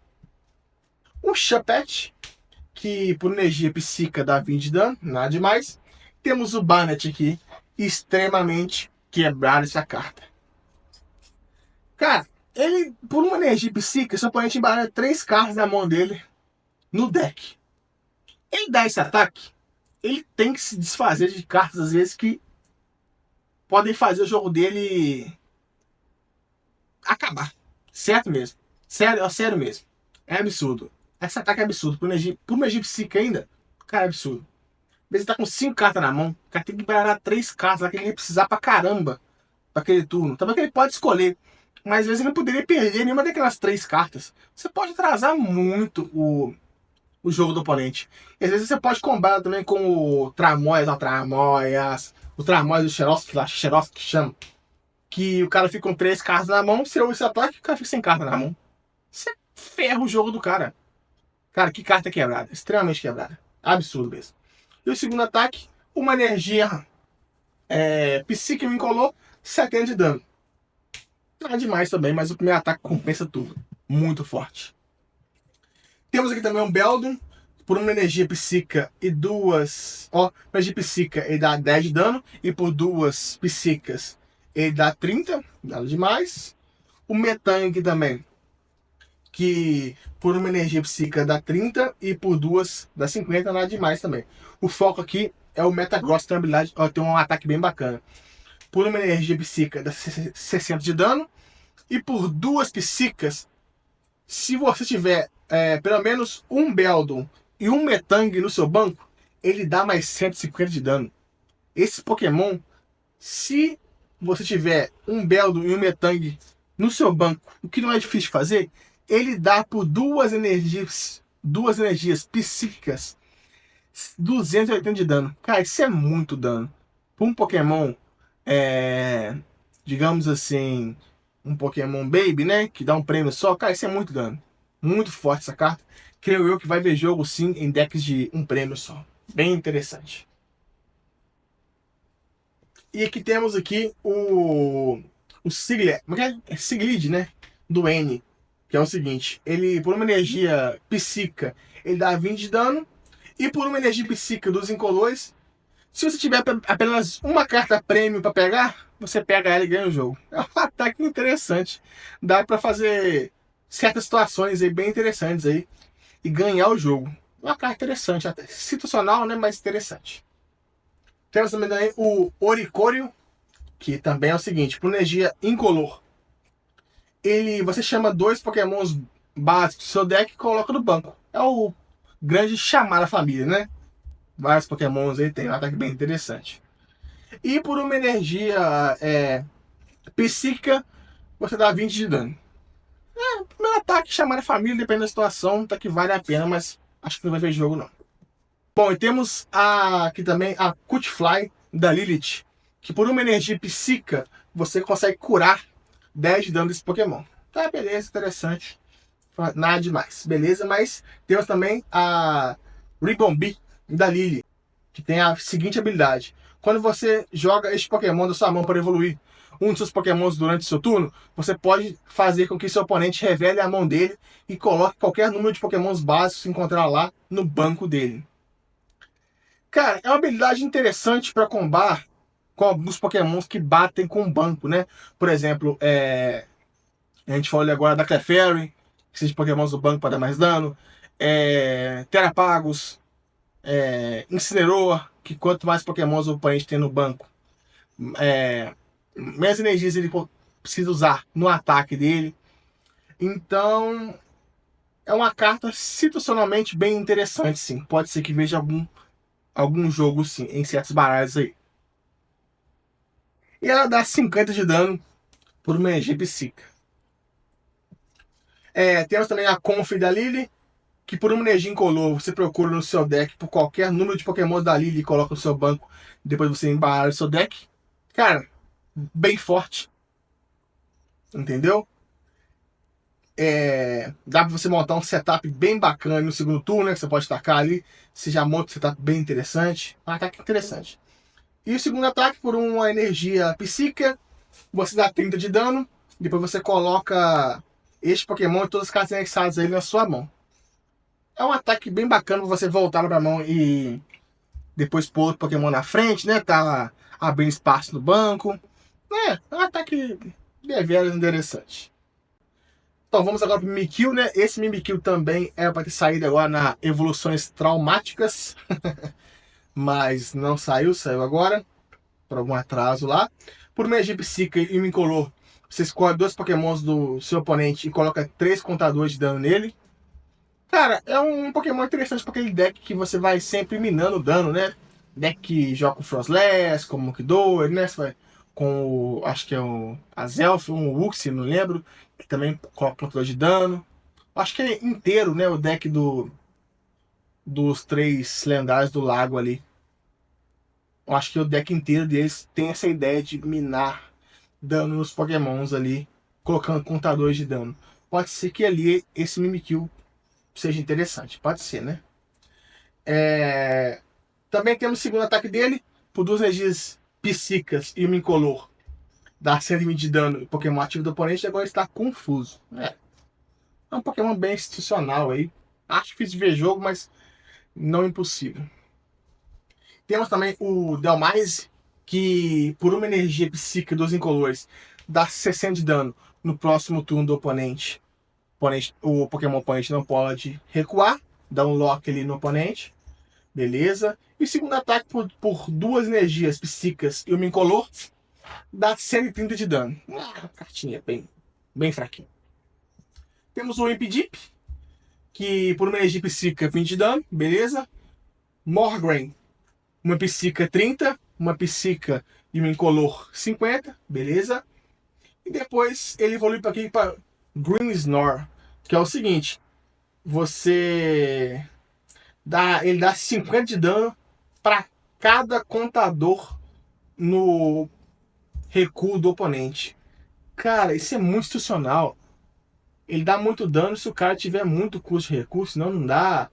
O Chapet, que por energia psíquica dá 20 de dano. Nada demais. Temos o Bannet aqui, extremamente quebrar essa carta. Cara, ele, por uma energia psíquica, seu oponente embaralha 3 cartas na mão dele no deck. Ele dá esse ataque, ele tem que se desfazer de cartas, às vezes, que podem fazer o jogo dele acabar. Certo mesmo. Sério mesmo. É absurdo. Esse ataque é absurdo. Por uma energia psíquica ainda, cara, é absurdo. Às vezes ele tá com 5 cartas na mão, o cara tem que embaralhar 3 cartas lá que ele vai precisar pra caramba pra aquele turno. Também que ele pode escolher. Mas às vezes ele não poderia perder nenhuma daquelas 3 cartas. Você pode atrasar muito o jogo do oponente. E às vezes você pode combar também com o Tramóias, o Tramóias do Xerox que chama. Que o cara fica com 3 cartas na mão, você ouve esse ataque, o cara fica sem carta na mão. Você ferra o jogo do cara. Cara, que carta quebrada. Extremamente quebrada. Absurdo mesmo. E o segundo ataque, uma energia psíquica me incolou, 70 de dano. Nada demais também, mas o primeiro ataque compensa tudo. Muito forte. Temos aqui também um Beldum, por uma energia psíquica e duas. Energia psíquica ele dá 10 de dano, e por 2 psíquicas ele dá 30, nada demais. O Metang também, que por uma energia psíquica dá 30 e por 2 dá 50, nada demais também. O foco aqui é o Metagross, tem uma habilidade, tem um ataque bem bacana. Por uma energia psíquica dá 60 de dano, e por 2 psíquicas, se você tiver pelo menos um Beldum e um Metang no seu banco, ele dá mais 150 de dano. Esse Pokémon, se você tiver um Beldum e um Metang no seu banco, o que não é difícil de fazer, ele dá por duas energias psíquicas 280 de dano. Cara, isso é muito dano. Para um Pokémon, digamos assim, um Pokémon Baby, né? Que dá um prêmio só. Cara, isso é muito dano. Muito forte essa carta. Creio eu que vai ver jogo sim em decks de um prêmio só. Bem interessante. E aqui temos aqui o Siglid, né? Do N. Que é o seguinte. Ele, por uma energia psíquica, ele dá 20 de dano. E por uma energia psíquica dos incolores, se você tiver apenas uma carta prêmio para pegar, você pega ela e ganha o jogo. É um ataque interessante. Dá para fazer certas situações aí bem interessantes aí e ganhar o jogo. Uma carta interessante, até situacional, né, mas interessante. Temos também o Oricorio, que também é o seguinte, por energia incolor. Você chama 2 Pokémons básicos do seu deck e coloca no banco. É o grande chamar a família, né? Vários Pokémons aí tem um ataque bem interessante. E por uma energia psíquica, você dá 20 de dano. Primeiro ataque, chamar a família, depende da situação, tá que vale a pena, mas acho que não vai ver jogo não. Bom, e temos aqui também a Cutfly da Lilith, que por uma energia psíquica você consegue curar 10 de dano desse Pokémon. Tá, beleza, interessante. Nada demais, beleza? Mas temos também a Ribombee da Lily, que tem a seguinte habilidade. Quando você joga este Pokémon da sua mão para evoluir um dos seus Pokémons durante o seu turno, você pode fazer com que seu oponente revele a mão dele e coloque qualquer número de Pokémons básicos que encontrar lá no banco dele. Cara, é uma habilidade interessante para combar com alguns Pokémons que batem com o banco, né? Por exemplo, a gente falou agora da Clefairy, que esses Pokémons do banco para dar mais dano. Terapagos, Incineroar, que quanto mais Pokémons o oponente tem no banco, menos energias ele precisa usar no ataque dele. Então, é uma carta situacionalmente bem interessante, sim. Pode ser que veja algum jogo, sim, em certos baralhos aí. E ela dá 50 de dano por uma energia psíquica. Temos também a Conf da Lily, que por uma energia incolor você procura no seu deck por qualquer número de Pokémon da Lily e coloca no seu banco. Depois você embaralha o seu deck. Cara, bem forte. Entendeu? Dá pra você montar um setup bem bacana no segundo turno, né? Que você pode tacar ali. Você já monta um setup bem interessante. Um ataque interessante. E o segundo ataque, por uma energia psíquica, você dá 30 de dano. Depois você coloca este Pokémon e todas as cartas anexadas aí na sua mão. É um ataque bem bacana pra você voltar pra mão e depois pôr outro Pokémon na frente, né? Tá abrindo espaço no banco. É um ataque deveras interessante. Então vamos agora pro Mimikyu, né? Esse Mimikyu também é para ter saído agora na Evoluções Traumáticas. Mas não saiu, saiu agora. Por algum atraso lá. Por uma energia psíquica e um incolor, você escolhe 2 Pokémons do seu oponente e coloca 3 contadores de dano nele. Cara, é um Pokémon interessante para aquele deck que você vai sempre minando o dano, né? Deck que joga com Frostless, com Munkidor, né? Você vai com o, acho que é o Azelf, um Uxie, não lembro, que também coloca contador de dano. Acho que é inteiro, né? O deck dos 3 lendários do lago ali. Eu acho que o deck inteiro deles tem essa ideia de minar dano nos Pokémons ali, colocando contadores de dano. Pode ser que ali esse Mimikyu seja interessante. Pode ser, né? Também temos o segundo ataque dele, por 2 energias psíquicas e uma incolor. Dá 120 de dano e Pokémon ativo do oponente, agora está confuso. É um Pokémon bem institucional aí. Acho difícil de ver jogo, mas não impossível. Temos também o Dhelmise, que por uma energia psíquica dos incolores dá 60 de dano no próximo turno do oponente. O Pokémon oponente não pode recuar, dá um lock ali no oponente. Beleza? E o segundo ataque por 2 energias psíquicas e uma incolor dá 130 de dano. Cartinha bem fraquinha. Temos o Impidip, que por uma energia psíquica 20 de dano, beleza? Morgraine, uma psíquica 30, uma psíquica e uma incolor 50, beleza? E depois ele evolui para aqui para Grimmsnarl, que é o seguinte: ele dá 50 de dano para cada contador no recuo do oponente. Cara, isso é muito institucional. Ele dá muito dano se o cara tiver muito custo de recurso, senão não dá.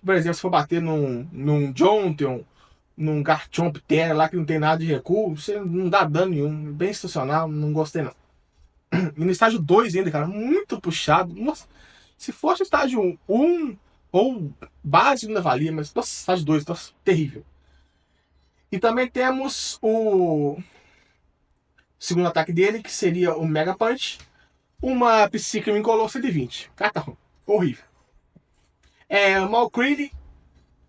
Por exemplo, se for bater num Jolteon, num Garchomp Terra lá que não tem nada de recuo, você não dá dano nenhum. Bem institucional, não gostei não. E no estágio 2 ainda, cara, muito puxado. Nossa, se fosse o estágio 1 ou básico ainda valia, mas nossa, estágio 2, nossa, terrível. E também temos o segundo ataque dele, que seria o Mega Punch. Uma Psyche Incolor 120. Carta ruim. Horrível. O Malcree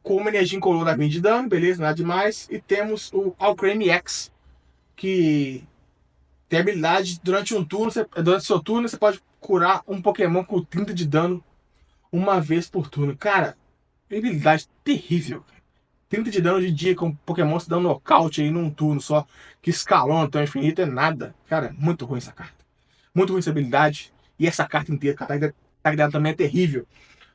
com uma energia incolor a 20 de dano, beleza, nada demais. E temos o Alcremie X, que tem habilidade durante durante seu turno, você pode curar um Pokémon com 30 de dano uma vez por turno. Cara, habilidade terrível. 30 de dano de dia com Pokémon se dando nocaute aí num turno só, que escalona tão infinito é nada. Cara, muito ruim essa carta. Muito ruim essa habilidade. E essa carta inteira, a ataque dela também é terrível.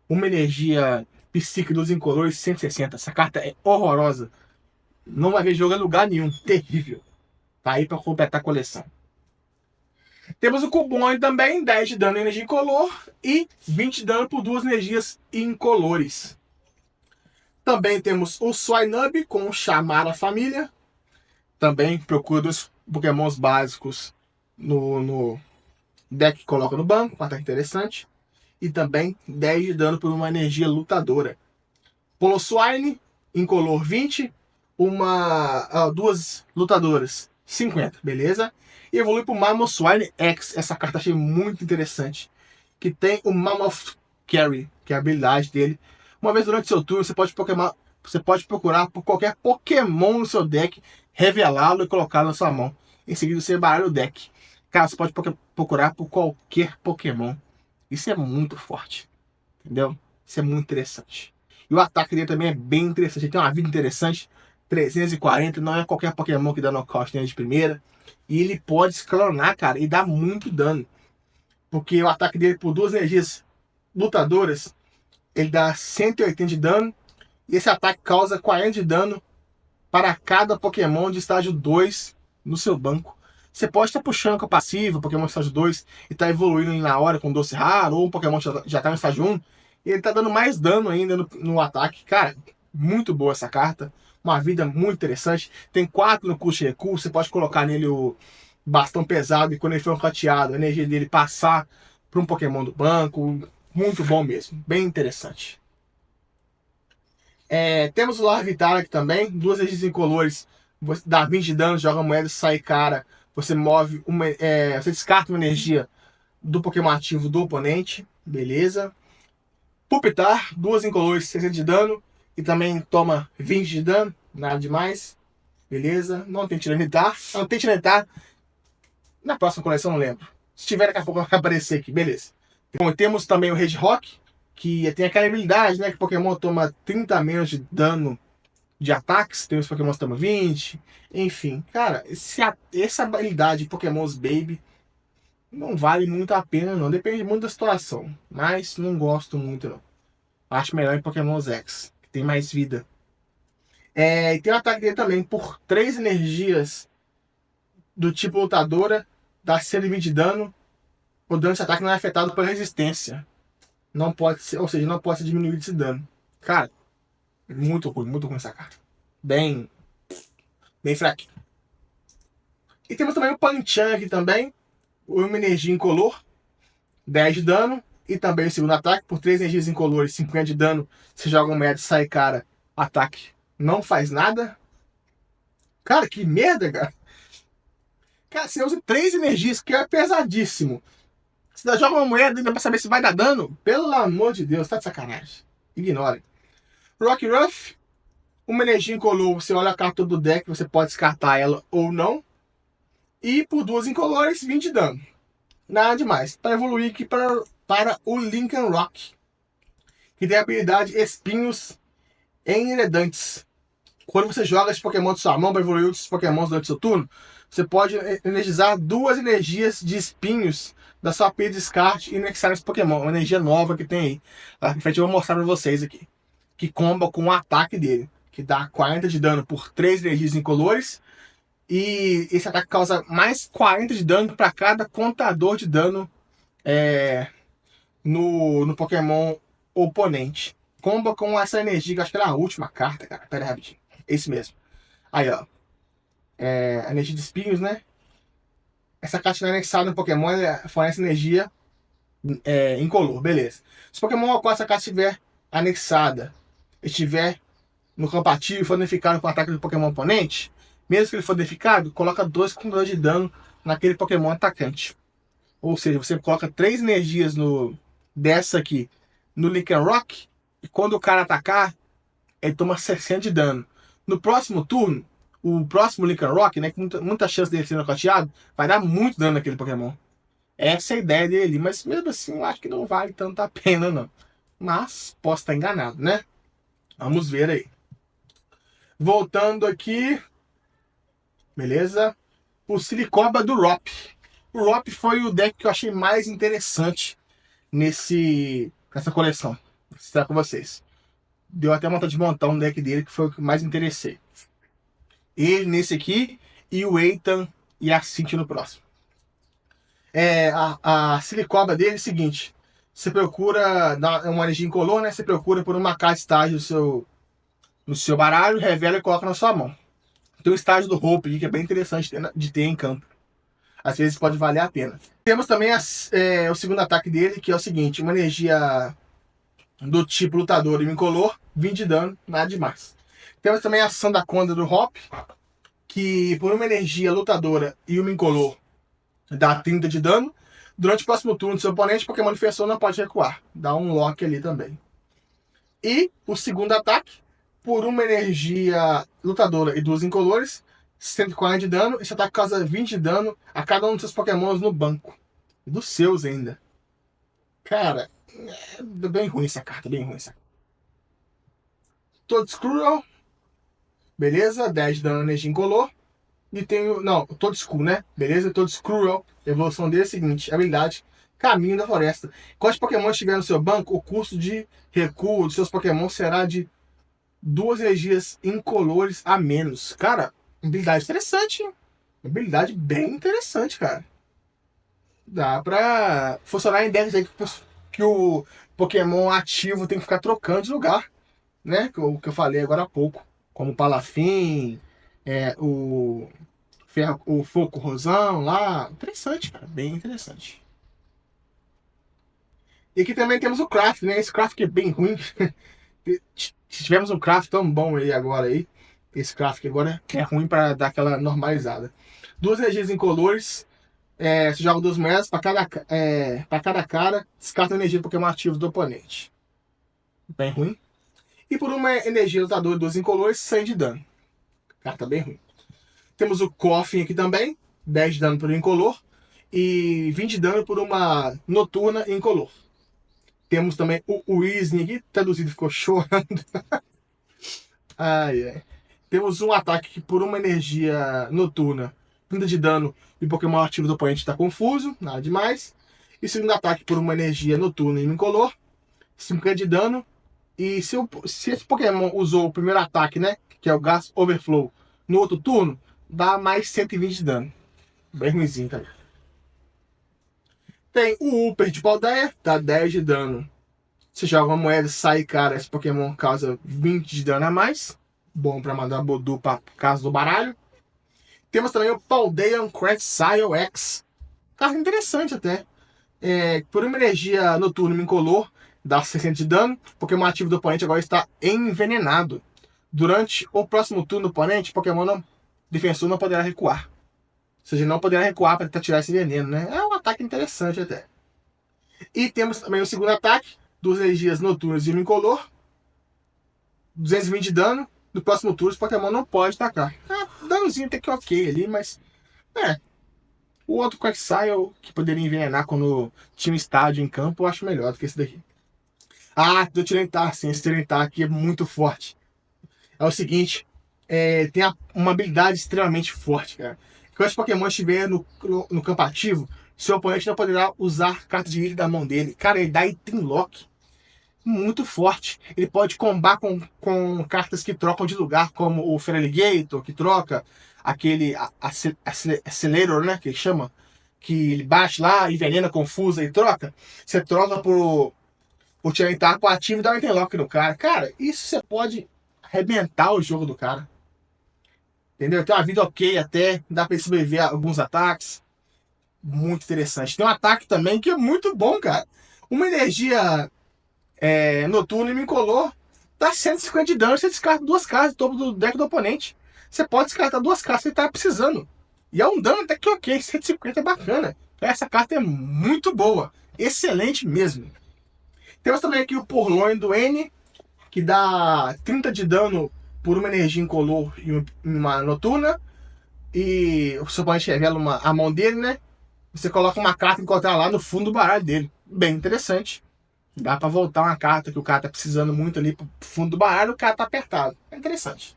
Uma energia psíquica dos incolores 160. Essa carta é horrorosa. Não vai ver jogo em lugar nenhum. Terrível. Tá aí pra completar a coleção. Temos o Cubone também, 10 de dano em energia incolor e 20 de dano por 2 energias incolores. Também temos o Swinub com Chamar a Família. Também procura dos pokémons básicos no deck que coloca no banco, um ataque interessante. E também 10 de dano por uma energia lutadora. Poloswine, incolor 20, duas lutadoras 50, beleza? E evolui para o Mamoswine X. Essa carta achei muito interessante. Que tem o Mammoth Carry, que é a habilidade dele. Uma vez durante seu turno, você pode procurar por qualquer Pokémon no seu deck, revelá-lo e colocá-lo na sua mão. Em seguida, você baralha o deck. Cara, você pode procurar por qualquer Pokémon. Isso é muito forte. Entendeu? Isso é muito interessante. E o ataque dele também é bem interessante. Ele tem uma vida interessante. 340, não é qualquer Pokémon que dá nocaute nele de primeira. E ele pode escalonar, cara, e dá muito dano. Porque o ataque dele por 2 energias lutadoras, ele dá 180 de dano. E esse ataque causa 40 de dano para cada Pokémon de estágio 2 no seu banco. Você pode estar puxando com a passiva, Pokémon de estágio 2, e tá evoluindo na hora com doce raro, ou um Pokémon que já tá no estágio 1, e ele tá dando mais dano ainda no ataque. Cara, muito boa essa carta. Uma vida muito interessante. Tem 4 no custo de recurso. Você pode colocar nele o bastão pesado e quando ele for encateado, a energia dele passar para um Pokémon do banco. Muito bom mesmo. Bem interessante. Temos o Larvitar aqui também. 2 energias incolores. Você dá 20 de dano, joga moeda e sai cara. Você move você descarta uma energia do Pokémon ativo do oponente. Beleza. Pupitar, 2 incolores, 60 de dano. E também toma 20 de dano. Nada demais. Beleza. Não tem Tiranitar. Não tem Tiranitar. Na próxima coleção não lembro. Se tiver, daqui a pouco vai aparecer aqui. Beleza. Bom, temos também o Red Rock, que tem aquela habilidade, né? Que o Pokémon toma 30 menos de dano de ataques. Tem os Pokémon que tomam 20. Enfim, cara, essa habilidade de Pokémons Baby não vale muito a pena, não. Depende muito da situação. Mas não gosto muito, não. Acho melhor em Pokémon X, que tem mais vida. E tem o ataque dele também por 3 energias do tipo lutadora, dá 120 de dano. O dano desse ataque não é afetado pela resistência. Não pode ser, ou seja, não pode ser diminuído esse dano. Cara, muito ruim essa carta. Bem fraquinho. E temos também o Panchan aqui também. Uma energia incolor, 10 de dano. E também o segundo ataque, por 3 energias incolores, 50 de dano. Você joga um médio, sai cara, ataque não faz nada. Cara, que merda, cara. Cara, você usa 3 energias, que é pesadíssimo. Você joga uma moeda ainda pra saber se vai dar dano? Pelo amor de Deus, tá de sacanagem. Ignore. Rock Ruff, uma energia incolor, você olha a carta do deck, você pode descartar ela ou não. E por 2 incolores, 20 de dano. Nada demais. Para evoluir aqui para o Lincoln Rock, que tem a habilidade Espinhos Enredantes. Quando você joga esse Pokémon de sua mão para evoluir outros Pokémon durante seu turno, você pode energizar 2 energias de espinhos da sua pilha de descarte e anexar esse Pokémon. Uma energia nova que tem aí. Lá em frente eu vou mostrar para vocês aqui. Que comba com o ataque dele. Que dá 40 de dano por 3 energias incolores. E esse ataque causa mais 40 de dano para cada contador de dano no Pokémon oponente. Comba com essa energia, que acho que era a última carta, cara. Pera aí rapidinho. É isso mesmo. Aí, ó. A energia de espinhos, né? Essa carta é anexada no Pokémon, ela fornece energia incolor, beleza. Se o Pokémon ao qual essa carta estiver anexada, estiver no campo ativo e for danificado com o ataque do Pokémon oponente, mesmo que ele for danificado, coloca 2 contadores de dano naquele Pokémon atacante. Ou seja, você coloca 3 energias dessa aqui no Lincoln Rock, e quando o cara atacar, ele toma 60 de dano. No próximo turno, o próximo Lincoln Rock, né, com muita chance dele ser nocauteado, vai dar muito dano naquele Pokémon. Essa é a ideia dele, mas mesmo assim eu acho que não vale tanto a pena, não. Mas posso estar enganado, né? Vamos ver aí. Voltando aqui. Beleza? O Silicoba do Rop. O Rop foi o deck que eu achei mais interessante nessa coleção. Vou citar com vocês. Deu até vontade de montar um deck dele, que foi o que mais me interessei. Ele nesse aqui, e o Ethan e a Cintia no próximo. A silicobra dele é o seguinte: você procura uma energia incolor, né? Você procura por uma carta estágio no seu baralho, revela e coloca na sua mão. Tem o estágio do Hope, que é bem interessante de ter em campo. Às vezes pode valer a pena. Temos também o segundo ataque dele, que é o seguinte: uma energia do tipo lutador e incolor, 20 de dano, nada demais. Temos também a ação da Conda do Hop, que por uma energia lutadora e uma incolor dá 30 de dano. Durante o próximo turno do seu oponente, o Pokémon defensor não pode recuar. Dá um lock ali também. E o segundo ataque, por uma energia lutadora e duas incolores, 140 de dano. Esse ataque causa 20 de dano a cada um dos seus Pokémons no banco. Dos seus ainda. Cara, é bem ruim essa carta, bem ruim essa carta. Toedscruel, beleza, 10 de dano energia incolor. E tem o. Não, Toedscool, né? Beleza? Toedscruel. A evolução dele é a seguinte: habilidade Caminho da Floresta. Quantos Pokémon estiver no seu banco, o custo de recuo dos seus Pokémon será de 2 energias incolores a menos. Cara, habilidade interessante, hein? Habilidade bem interessante, cara. Dá pra funcionar em decks aí que o Pokémon ativo tem que ficar trocando de lugar, né? O que eu falei agora há pouco. Como o Palafin, o Foco Rosão lá. Interessante, cara. Bem interessante. E aqui também temos o Craft, né? Esse Craft que é bem ruim. Se tivermos um Craft tão bom aí agora aí, esse Craft que agora é ruim para dar aquela normalizada. 2 energias incolores. Você joga 2 moedas para cada cara, descarta a energia do Pokémon ativo do oponente. Bem ruim. E por uma energia lutadora e 2 incolores, 100 de dano. Carta bem ruim. Temos o Coffin aqui também, 10 de dano por um incolor e 20 de dano por uma noturna incolor. Temos também o Weezing aqui, traduzido ficou chorando. Ai, ai. Temos um ataque que por uma energia noturna, 30 de dano e o Pokémon ativo do oponente está confuso, nada demais. E segundo ataque por uma energia noturna e incolor, 50 de dano. E se esse Pokémon usou o primeiro ataque, né, que é o Gas Overflow, no outro turno, dá mais 120 de dano. Bem ruimzinho, tá? Tem o Upper de Paldeia, dá 10 de dano. Você joga uma moeda, sai cara, esse Pokémon causa 20 de dano a mais. Bom para mandar Bodu para casa do baralho. Temos também o Paldean Quagsire X. Carta interessante até. Por uma energia noturna incolor, dá 60 de dano. O Pokémon ativo do oponente agora está envenenado. Durante o próximo turno do oponente, o Pokémon defensor não poderá recuar. Ou seja, não poderá recuar para tentar tirar esse veneno, né? É um ataque interessante até. E temos também o segundo ataque, 2 energias noturnas e uma incolor. 220 de dano. No próximo turno, o Pokémon não pode atacar. Danozinho até que ok ali, mas... O outro Quagsire, que poderia envenenar quando tinha um estádio em campo, eu acho melhor do que esse daqui. Do Tyranitar, sim. Esse Tyranitar aqui é muito forte. É o seguinte, tem uma habilidade extremamente forte, cara. Quando esse Pokémon estiver no campo ativo, seu oponente não poderá usar carta de ilha da mão dele. Cara, ele dá item lock muito forte. Ele pode combar com cartas que trocam de lugar, como o Feraligator, que troca aquele Accelerator, né, que ele chama, que ele bate lá, envenena, confusa e troca. Você troca por Tyranitar com ativo e dá um item lock no cara. Cara, isso você pode arrebentar o jogo do cara. Entendeu? Tem uma vida ok até, dá pra sobreviver a alguns ataques. Muito interessante. Tem um ataque também que é muito bom, cara. Uma energia noturna e incolor dá 150 de dano. Você descarta 2 cartas do topo do deck do oponente. Você pode descartar 2 cartas que ele tá precisando. E é um dano até que ok. 150 é bacana. Essa carta é muito boa. Excelente mesmo. Temos também aqui o Purloin do N, que dá 30 de dano por uma energia incolor e uma noturna. E o seu oponente revela a mão dele, né? Você coloca uma carta e encontrar lá no fundo do baralho dele. Bem interessante. Dá pra voltar uma carta que o cara tá precisando muito ali pro fundo do baralho, o cara tá apertado. É interessante.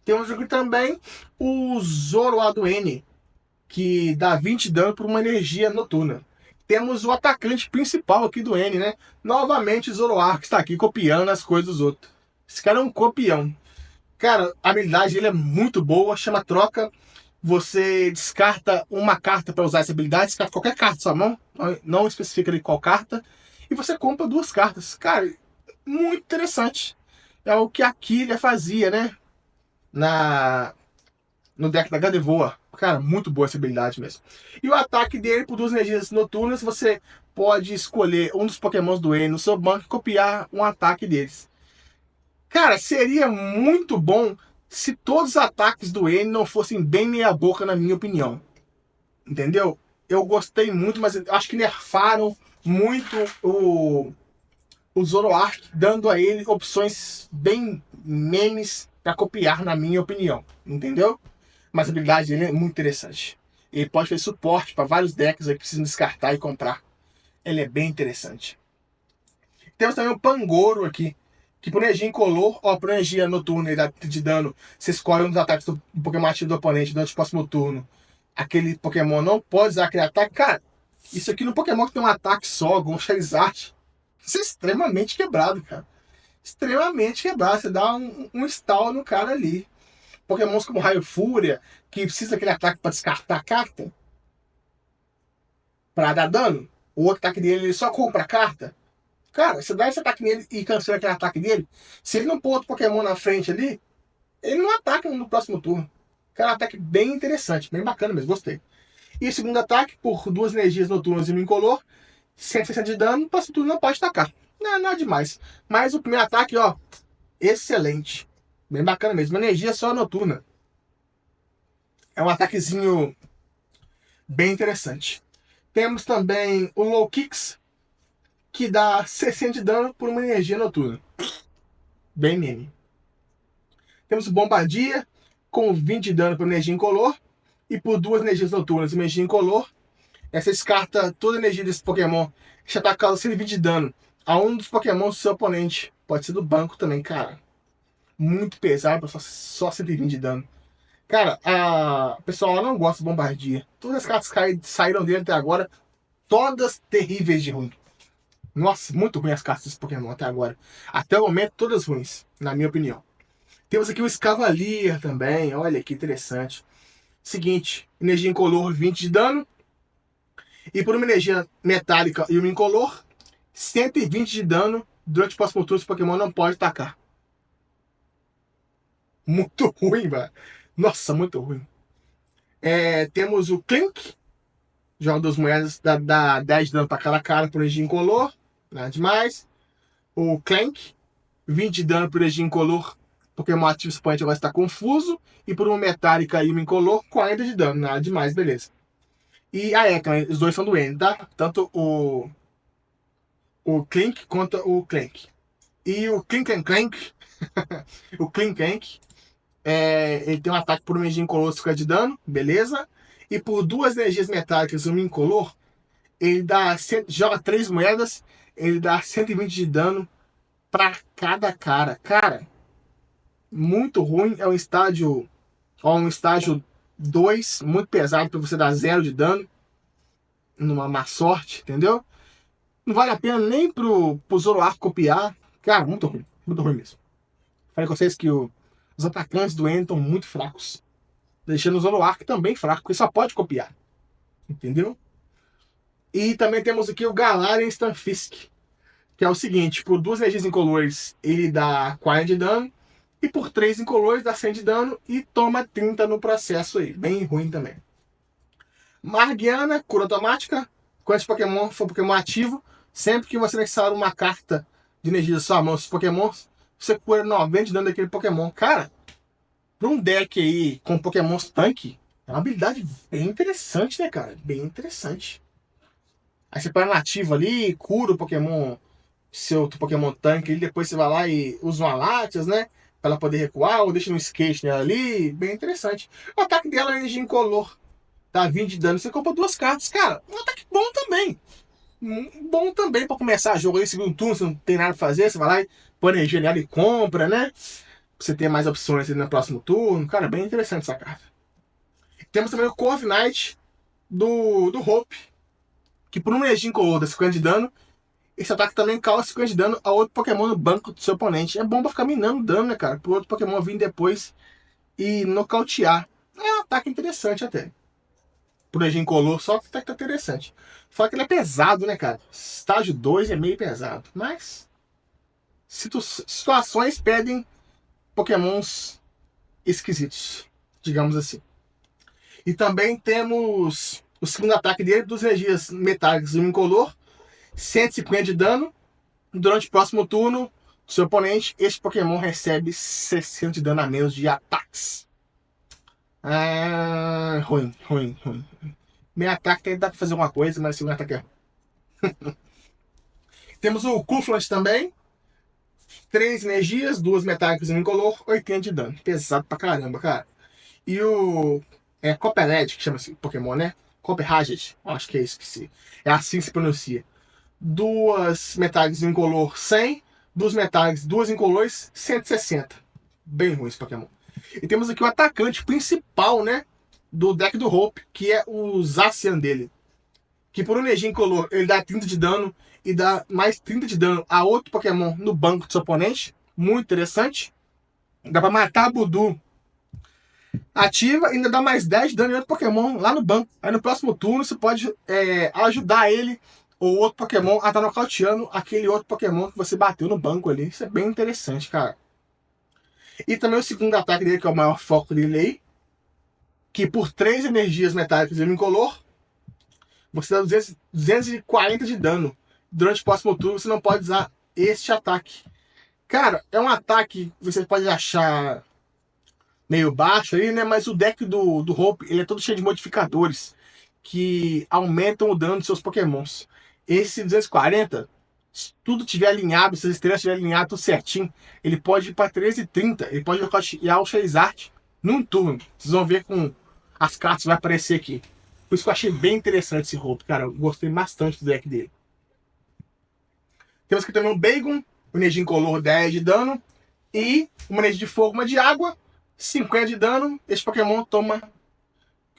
Temos aqui também o Zoroark do N, que dá 20 de dano por uma energia noturna. Temos o atacante principal aqui do N, né? Novamente Zoroark está aqui copiando as coisas dos outros. Esse cara é um copião. Cara, a habilidade dele é muito boa, chama troca. Você descarta uma carta para usar essa habilidade, descarta qualquer carta da sua mão, não especifica ali qual carta, e você compra 2 cartas. Cara, muito interessante. É o que a Killia fazia, né? No deck da Gardevoir. Cara, muito boa essa habilidade mesmo. E o ataque dele, por 2 energias noturnas, você pode escolher um dos pokémons do N no seu banco e copiar um ataque deles. Cara, seria muito bom se todos os ataques do N não fossem bem meia boca, na minha opinião. Entendeu? Eu gostei muito, mas acho que nerfaram muito o Zoroark, dando a ele opções bem memes para copiar, na minha opinião. Entendeu? Mas a habilidade dele é muito interessante. Ele pode fazer suporte para vários decks aí que precisam descartar e comprar. Ele é bem interessante. Temos também o Pangoro aqui, que por energia incolor, ó, por energia noturna e de dano, você escolhe um dos ataques do Pokémon ativo do oponente durante o próximo turno. Aquele Pokémon não pode usar aquele ataque. Cara, isso aqui no Pokémon que tem um ataque só, igual um Charizard, isso é extremamente quebrado, cara. Extremamente quebrado. Você dá um stall no cara ali. Pokémons como Raio Fúria, que precisa daquele ataque para descartar a carta, para dar dano. O outro ataque dele, ele só compra a carta. Cara, você dá esse ataque nele e cancela aquele ataque dele. Se ele não pôr outro Pokémon na frente ali, ele não ataca no próximo turno. Cara, é um ataque bem interessante, bem bacana mesmo, gostei. E o segundo ataque, por 2 energias noturnas e um incolor, 160 de dano, no próximo turno não pode atacar. Não, nada demais. Mas o primeiro ataque, ó, excelente. Bem bacana mesmo. Uma energia só noturna. É um ataquezinho bem interessante. Temos também o Low Kicks, que dá 60 de dano por uma energia noturna. Bem meme. Temos o Bombardia, com 20 de dano por energia incolor. E por 2 energias noturnas e energia incolor, essa descarta toda a energia desse Pokémon. Este ataque causa 120 de dano a um dos Pokémon do seu oponente. Pode ser do banco também, cara. Muito pesado, só 120 de dano. Cara, o pessoal não gosta do Bombardia. Todas as cartas que saíram dele até agora, todas terríveis de ruim. Nossa, muito ruim as cartas desse Pokémon até agora. Até o momento, todas ruins, na minha opinião. Temos aqui o Escavalier também, olha que interessante. Seguinte, energia incolor 20 de dano. E por uma energia metálica e uma incolor, 120 de dano durante o próximo turno. Esse Pokémon não pode atacar. Muito ruim, velho. Nossa, muito ruim. Temos o Clink. Joga 2 moedas, dá 10 de dano para cada cara por energia incolor. Nada demais. O Clank. 20 de dano por energia incolor. Pokémon ativo expoente agora está confuso. E por uma metálica e uma incolor, 40 de dano. Nada demais, beleza. E a Eklan, os dois são do N, tá? Tanto o Clink quanto o Clank. E o Clink Clank, o Clink Clank, ele tem um ataque por uma energia incolor, 50 de dano, beleza? E por 2 energias metálicas e uma incolor, ele joga 3 moedas, ele dá 120 de dano pra cada cara. Cara, muito ruim, é um estágio 2, muito pesado para você dar 0 de dano numa má sorte, entendeu? Não vale a pena nem pro Zoroark copiar. Cara, muito ruim mesmo. Falei com vocês que os atacantes do N estão muito fracos, deixando o Zoroark também fraco, porque só pode copiar, entendeu? E também temos aqui o Galarian Stunfisk, que é o seguinte, por 2 energias incolores ele dá 40 de dano, e por 3 incolores dá 100 de dano e toma 30 no processo aí, bem ruim também. Margiana, cura automática, quando esse Pokémon for Pokémon ativo, sempre que você anexar uma carta de energia da sua mão, esses Pokémons, você cura 90 de dano daquele Pokémon. Cara, para um deck aí com Pokémons tanque, é uma habilidade bem interessante, né, cara? Bem interessante. Aí você põe nativo ali, cura o Pokémon, seu Pokémon tanque, e depois você vai lá e usa uma Latias, né? Pra ela poder recuar, ou deixa um skate nela ali. Bem interessante. O ataque dela é energia incolor. Dá 20 de dano, você compra 2 cartas. Cara, um ataque bom também. Bom também pra começar jogo aí, segundo turno, você não tem nada pra fazer, você vai lá e põe energia nela e compra, né? Pra você ter mais opções no próximo turno. Cara, bem interessante essa carta. Temos também o Corviknight, do Hope, que por uma energia incolor dá 50 de dano, esse ataque também causa 50 de dano a outro Pokémon no banco do seu oponente. É bom pra ficar minando dano, né, cara? Pro outro Pokémon vir depois e nocautear. É um ataque interessante até. Por energia incolor, só que tá interessante. Só que ele é pesado, né, cara? Estágio 2 é meio pesado. Mas situações pedem Pokémons esquisitos, digamos assim. E também temos o segundo ataque dele, dos energias metálicas e um incolor, 150 de dano. Durante o próximo turno do seu oponente, este Pokémon recebe 60 de dano a menos de ataques. Ruim. Meio ataque dá pra fazer alguma coisa, mas segundo ataque é. Temos o Kuflant também. 3 energias, 2 metálicas e um incolor, 80 de dano. Pesado pra caramba, cara. E o Copperhead, que chama esse Pokémon, né? Copperhead, acho que é isso que se. É assim que se pronuncia. 2 metálicas e um incolor, 100. 2 metálicas, 2 incolores, 160. Bem ruim esse Pokémon. E temos aqui o atacante principal, né? Do deck do Hope, que é o Zacian dele. Que por energia incolor ele dá 30 de dano e dá mais 30 de dano a outro Pokémon no banco do seu oponente. Muito interessante. Dá pra matar a Budu. Ativa e ainda dá mais 10 de dano em outro Pokémon lá no banco. Aí no próximo turno você pode ajudar ele ou outro Pokémon a estar nocauteando aquele outro Pokémon que você bateu no banco ali. Isso é bem interessante, cara. E também o segundo ataque dele, que é o maior foco dele aí, que por 3 energias metálicas e um incolor, você dá 240 de dano. Durante o próximo turno você não pode usar este ataque. Cara, é um ataque que você pode achar meio baixo aí, né? Mas o deck do Hope, ele é todo cheio de modificadores que aumentam o dano dos seus Pokémons. Esse 240, se tudo tiver alinhado, se as estrelas estiverem alinhadas tudo certinho, ele pode ir para 1330. Ele pode nocautear o Charizard num turno. Vocês vão ver com as cartas que vai aparecer aqui. Por isso que eu achei bem interessante esse Hope, cara. Eu gostei bastante do deck dele. Temos aqui também um Bagon, energia incolor 10 de dano. E uma energia de fogo, uma de água, 50 de dano. Este Pokémon toma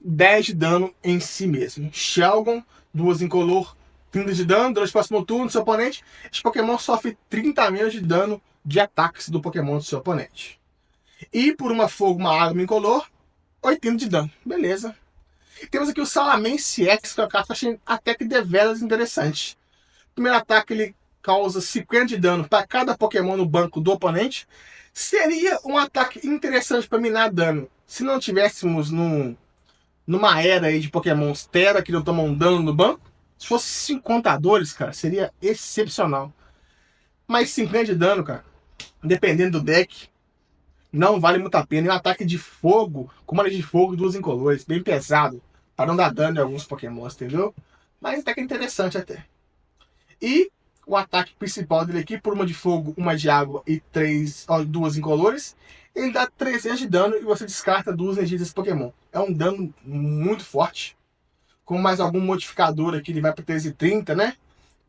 10 de dano em si mesmo. Shelgon, 2 incolor, 30 de dano. Durante o próximo turno do seu oponente, este Pokémon sofre 30 menos de dano de ataques do Pokémon do seu oponente. E por uma fogo, uma água, uma incolor, 80 de dano. Beleza. Temos aqui o Salamence X, que é uma carta que eu achei até que deveras interessante. Primeiro ataque, ele causa 50 de dano para cada Pokémon no banco do oponente. Seria um ataque interessante para minar dano. Se não tivéssemos numa era aí de Pokémons Terra que não tomam dano no banco. Se fosse 5 contadores, cara, seria excepcional. Mas 50 de dano, cara, dependendo do deck, não vale muito a pena. É um ataque de fogo, com uma de fogo e 2 incolores, bem pesado, para não dar dano em alguns Pokémons, entendeu? Mas até que é interessante até. E o ataque principal dele aqui, por uma de fogo, uma de água e 2 incolores, ele dá 300 de dano e você descarta 2 energias desse Pokémon. É um dano muito forte. Com mais algum modificador aqui, ele vai para 1330, né?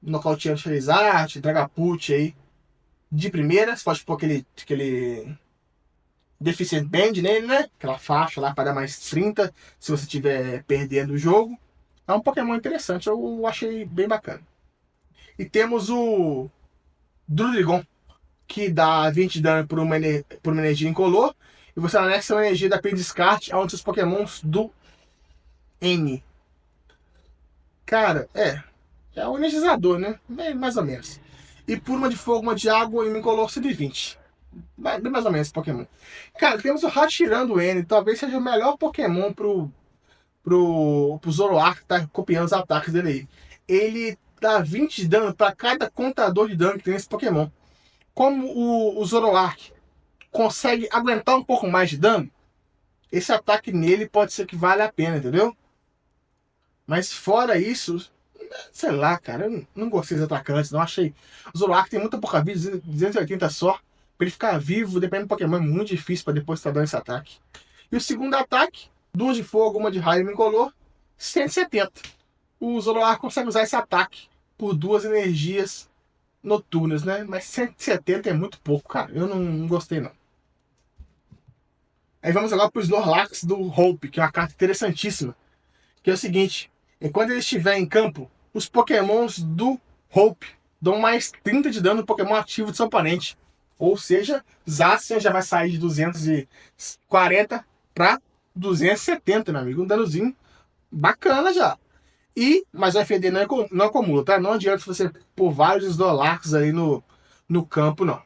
Nocauteando Charizard, Dragapult aí. De primeira, você pode pôr aquele Deficient Band nele, né? Aquela faixa lá para dar mais 30 se você estiver perdendo o jogo. É um Pokémon interessante, eu achei bem bacana. E temos o Drudrigon, que dá 20 de dano por uma energia incolor. E você anexa uma energia da Descarte a um dos seus Pokémons do N. Cara, é um energizador, né? Bem, mais ou menos. E por uma de fogo, uma de água e uma incolor 120. Bem mais ou menos esse Pokémon. Cara, temos o Hashiran do N. Talvez seja o melhor Pokémon pro Zoroark que tá copiando os ataques dele aí. Ele dá 20 de dano para cada contador de dano que tem esse Pokémon. Como o Zoroark consegue aguentar um pouco mais de dano, esse ataque nele pode ser que vale a pena, entendeu? Mas fora isso, sei lá, cara, eu não gostei dos atacantes, não achei. O Zoroark tem muita pouca vida, 280 só. Pra ele ficar vivo, dependendo do Pokémon, é muito difícil para depois estar dando esse ataque. E o segundo ataque, 2 de fogo, uma de raio e uma incolor, 170. O Zoroark consegue usar esse ataque por 2 energias noturnas, né? Mas 170 é muito pouco, cara. Eu não gostei, não. Aí vamos agora pro Snorlax do Hope, que é uma carta interessantíssima. Que é o seguinte, Enquanto ele estiver em campo, os pokémons do Hope dão mais 30 de dano no pokémon ativo do seu oponente. Ou seja, Zacian já vai sair de 240 para 270, meu amigo. Um danozinho bacana já. Mas o FD não acumula, tá? Não adianta você pôr vários Snorlax aí no campo, não.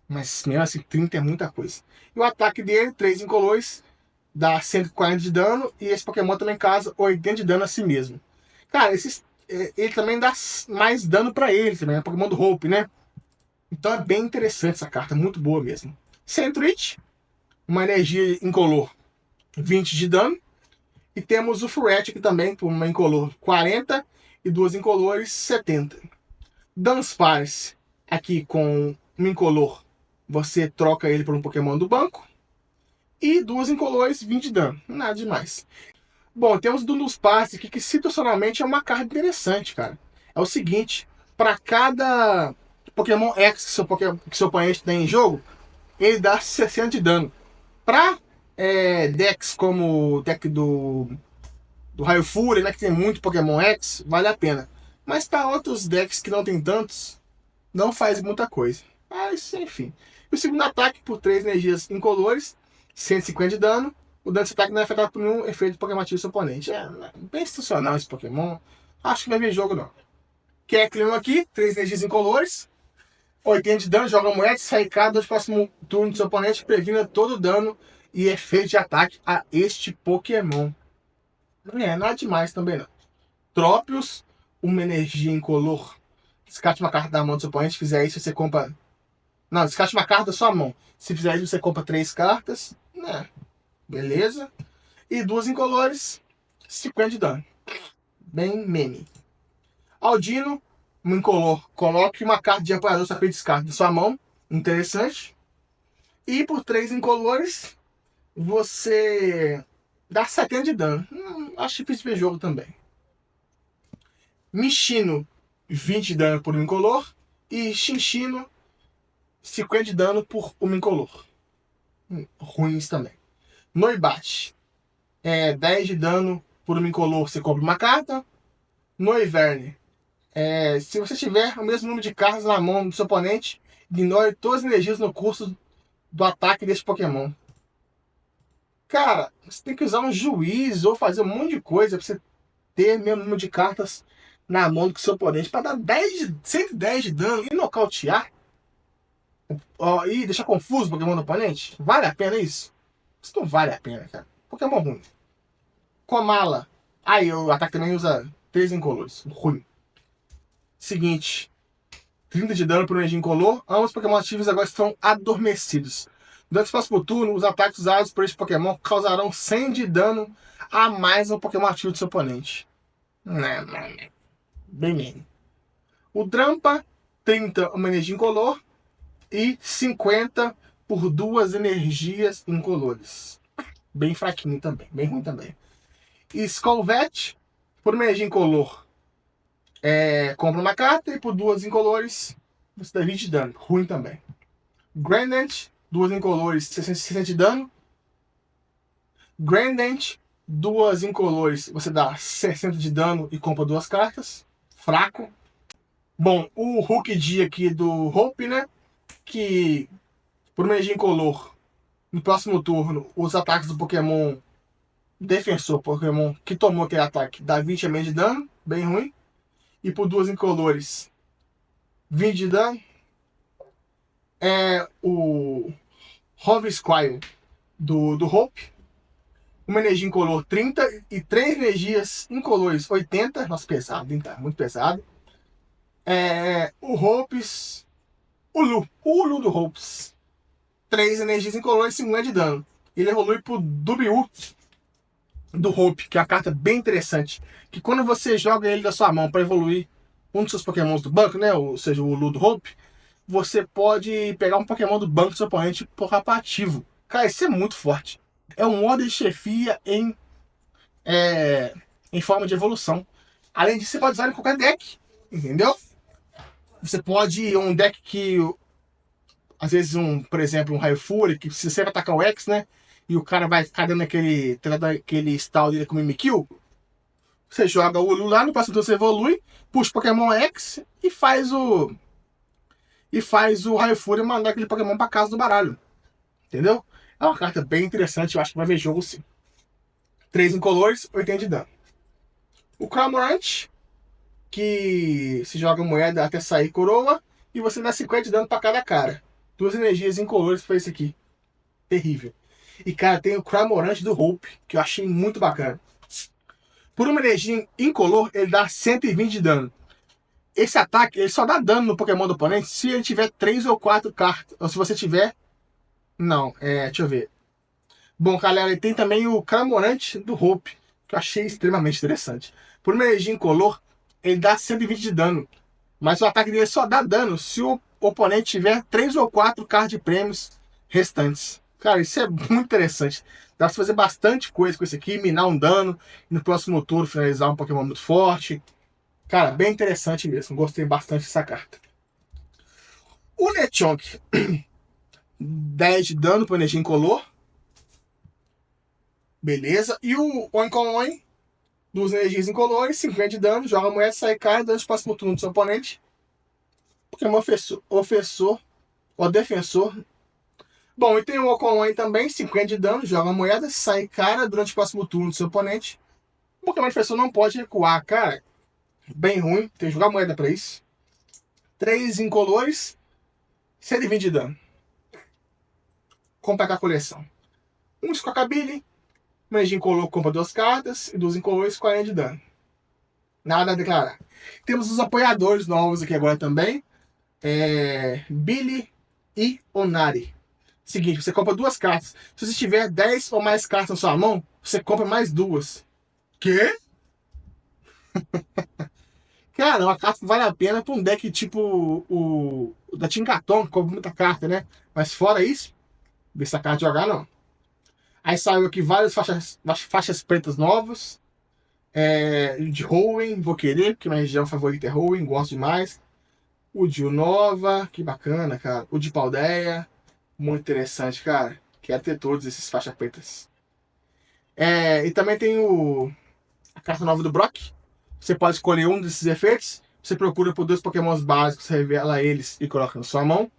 Mas mesmo assim, 30 é muita coisa. E o ataque dele, 3 incolores, dá 140 de dano. E esse Pokémon também causa 80 de dano a si mesmo. Cara, ele também dá mais dano pra ele também. É o Pokémon do Hope, né? Então é bem interessante essa carta, muito boa mesmo. Sentret, uma energia incolor, 20 de dano. E temos o Furret aqui também, por uma incolor 40 e duas incolores 70. Dunsparce, aqui com um incolor, você troca ele por um Pokémon do banco. E duas incolores 20 de dano, nada demais. Bom, temos o Dunsparce aqui, que situacionalmente é uma carta interessante, cara. É o seguinte, para cada Pokémon X que seu oponente tem em jogo, ele dá 60 de dano. Para decks como o deck do Raio Fúria, né, que tem muito Pokémon X, vale a pena. Mas para outros decks que não tem tantos, não faz muita coisa. Mas, enfim. E o segundo ataque, por 3 energias incolores, 150 de dano. O dano desse ataque não é afetado por nenhum efeito Pokémon ativo do seu oponente. É bem institucional esse Pokémon. Acho que vai ver jogo não. Kecleon aqui, 3 energias incolores, 80 de dano, joga moeda, sai cada do próximo turno do seu oponente, previna todo o dano e efeito de ataque a este Pokémon. Não é nada demais também não. Trópios, uma energia incolor. Descarte uma carta da mão do seu oponente. Se fizer isso, você compra. Não, descarte uma carta da sua mão. Se fizer isso, você compra 3 cartas. Né? Beleza. E duas incolores, 50 de dano. Bem meme. Aldino, um incolor. Coloque uma carta de apoiador sapê descarte da sua mão. Interessante. E por 3 incolores, você dá 70 de dano. Acho difícil ver jogo também. Michino, 20 de dano por um incolor. E Chinchino, 50 de dano por um incolor. Ruins também. Noibat, 10 de dano por um incolor, você compra uma carta. Noivern, se você tiver o mesmo número de cartas na mão do seu oponente, ignore todas as energias no curso do ataque desse Pokémon. Cara, você tem que usar um juiz ou fazer um monte de coisa pra você ter o mesmo número de cartas na mão do seu oponente para dar 110 de dano e nocautear. E deixar confuso o Pokémon do oponente. Vale a pena isso? Isso não vale a pena, cara. Pokémon ruim. Komala. Aí o ataque também usa 3 incolores. Ruim. Seguinte. 30 de dano por energia incolor. Ambos os Pokémon ativos agora estão adormecidos. Durante o próximo turno, os ataques usados por este Pokémon causarão 100 de dano a mais ao Pokémon ativo do seu oponente. Não. Bem menos. O Drampa, 30 uma energia incolor e 50 por duas energias incolores. Bem fraquinho também, bem ruim também. E Skolvet, por uma energia incolor, compra uma carta e por duas incolores você dá 20 de dano. Ruim também. Grandant, duas incolores, 60 de dano. Grandant, duas incolores, você dá 60 de dano e compra duas cartas. Fraco. Bom, o Hulk D aqui do Hope, né? Que por uma energia incolor, no próximo turno, os ataques do Pokémon defensor, Pokémon que tomou aquele ataque, dá 20 a menos de dano, bem ruim. E por duas incolores, 20 de dano. O Hover Squire do Hope. Uma energia incolor 30 e 3 energias incolores 80. Nossa, pesado, hein, cara? Muito pesado. O Hopes. O Lu do Hopes. 3 energias incolores e 50 de dano. Ele evolui pro W do Hope, que é uma carta bem interessante. Que quando você joga ele da sua mão para evoluir um dos seus Pokémons do banco, né? Ou seja, o Lu do Hope, você pode pegar um Pokémon do banco do seu oponente e colocar para ativo. Cara, isso é muito forte. É um Order de chefia em forma de evolução. Além disso, você pode usar em qualquer deck. Entendeu? Você pode um deck que, às vezes, por exemplo, um Raio Fúria, que se você vai atacar o X, né? E o cara vai ficar dando aquele stall dele com o Mimikyu. Você joga o Ulu lá, no próximo turno você evolui, puxa o Pokémon X e faz o Raio Fúria mandar aquele Pokémon pra casa do baralho. Entendeu? É uma carta bem interessante, eu acho que vai ver jogo sim. 3 incolores, 80 de dano. O Cramorant, que se joga moeda até sair coroa, e você dá 50 de dano pra cada cara. 2 energias incolores pra esse aqui. Terrível. E cara, tem o Cramorant do Hope, que eu achei muito bacana. Por uma energia incolor, ele dá 120 de dano. Esse ataque, ele só dá dano no Pokémon do oponente se ele tiver 3 ou 4 cartas. Ou se você tiver... Não, deixa eu ver. Bom, galera, e tem também o Cramorant do Hope, que eu achei extremamente interessante. Por uma energia incolor, ele dá 120 de dano. Mas o ataque dele só dá dano se o oponente tiver 3 ou 4 cards de prêmios restantes. Cara, isso é muito interessante. Dá pra fazer bastante coisa com isso aqui, minar um dano, e no próximo turno finalizar um Pokémon muito forte. Cara, bem interessante mesmo. Gostei bastante dessa carta. O Lechonk, 10 de dano por energia incolor. Beleza. E o Oinkoloin, 2 energias incolores, 50 de dano, joga a moeda, sai cara, dano no próximo turno do seu oponente. Pokémon ofensor ou defensor. Bom, e tem o Oinkoloin também, 50 de dano, joga a moeda, sai cara durante o próximo turno do seu oponente. O Pokémon defensor não pode recuar, cara. Bem ruim, tem que jogar moeda pra isso. 3 incolores, 120 de dano. Completar a coleção. Um Squawkabilly, uma energia incolor compra 2 cartas e 2 incolores, 40 de dano. Nada a declarar. Temos os apoiadores novos aqui agora também. Billy e Onari. Seguinte, você compra 2 cartas. Se você tiver 10 ou mais cartas na sua mão, você compra mais 2. Quê? Cara, uma carta que vale a pena pra um deck tipo o da Tinkaton, que compra muita carta, né? Mas fora isso, dessa carta jogar não. Aí saiu aqui várias faixas pretas novas. De Hoenn, vou querer, porque minha região favorita é Hoenn, gosto demais. O de Unova, que bacana, cara. O de Paldeia, muito interessante, cara. Quero ter todos esses faixas pretas. E também tem a carta nova do Brock. Você pode escolher um desses efeitos. Você procura por 2 pokémons básicos, revela eles e coloca na sua mão.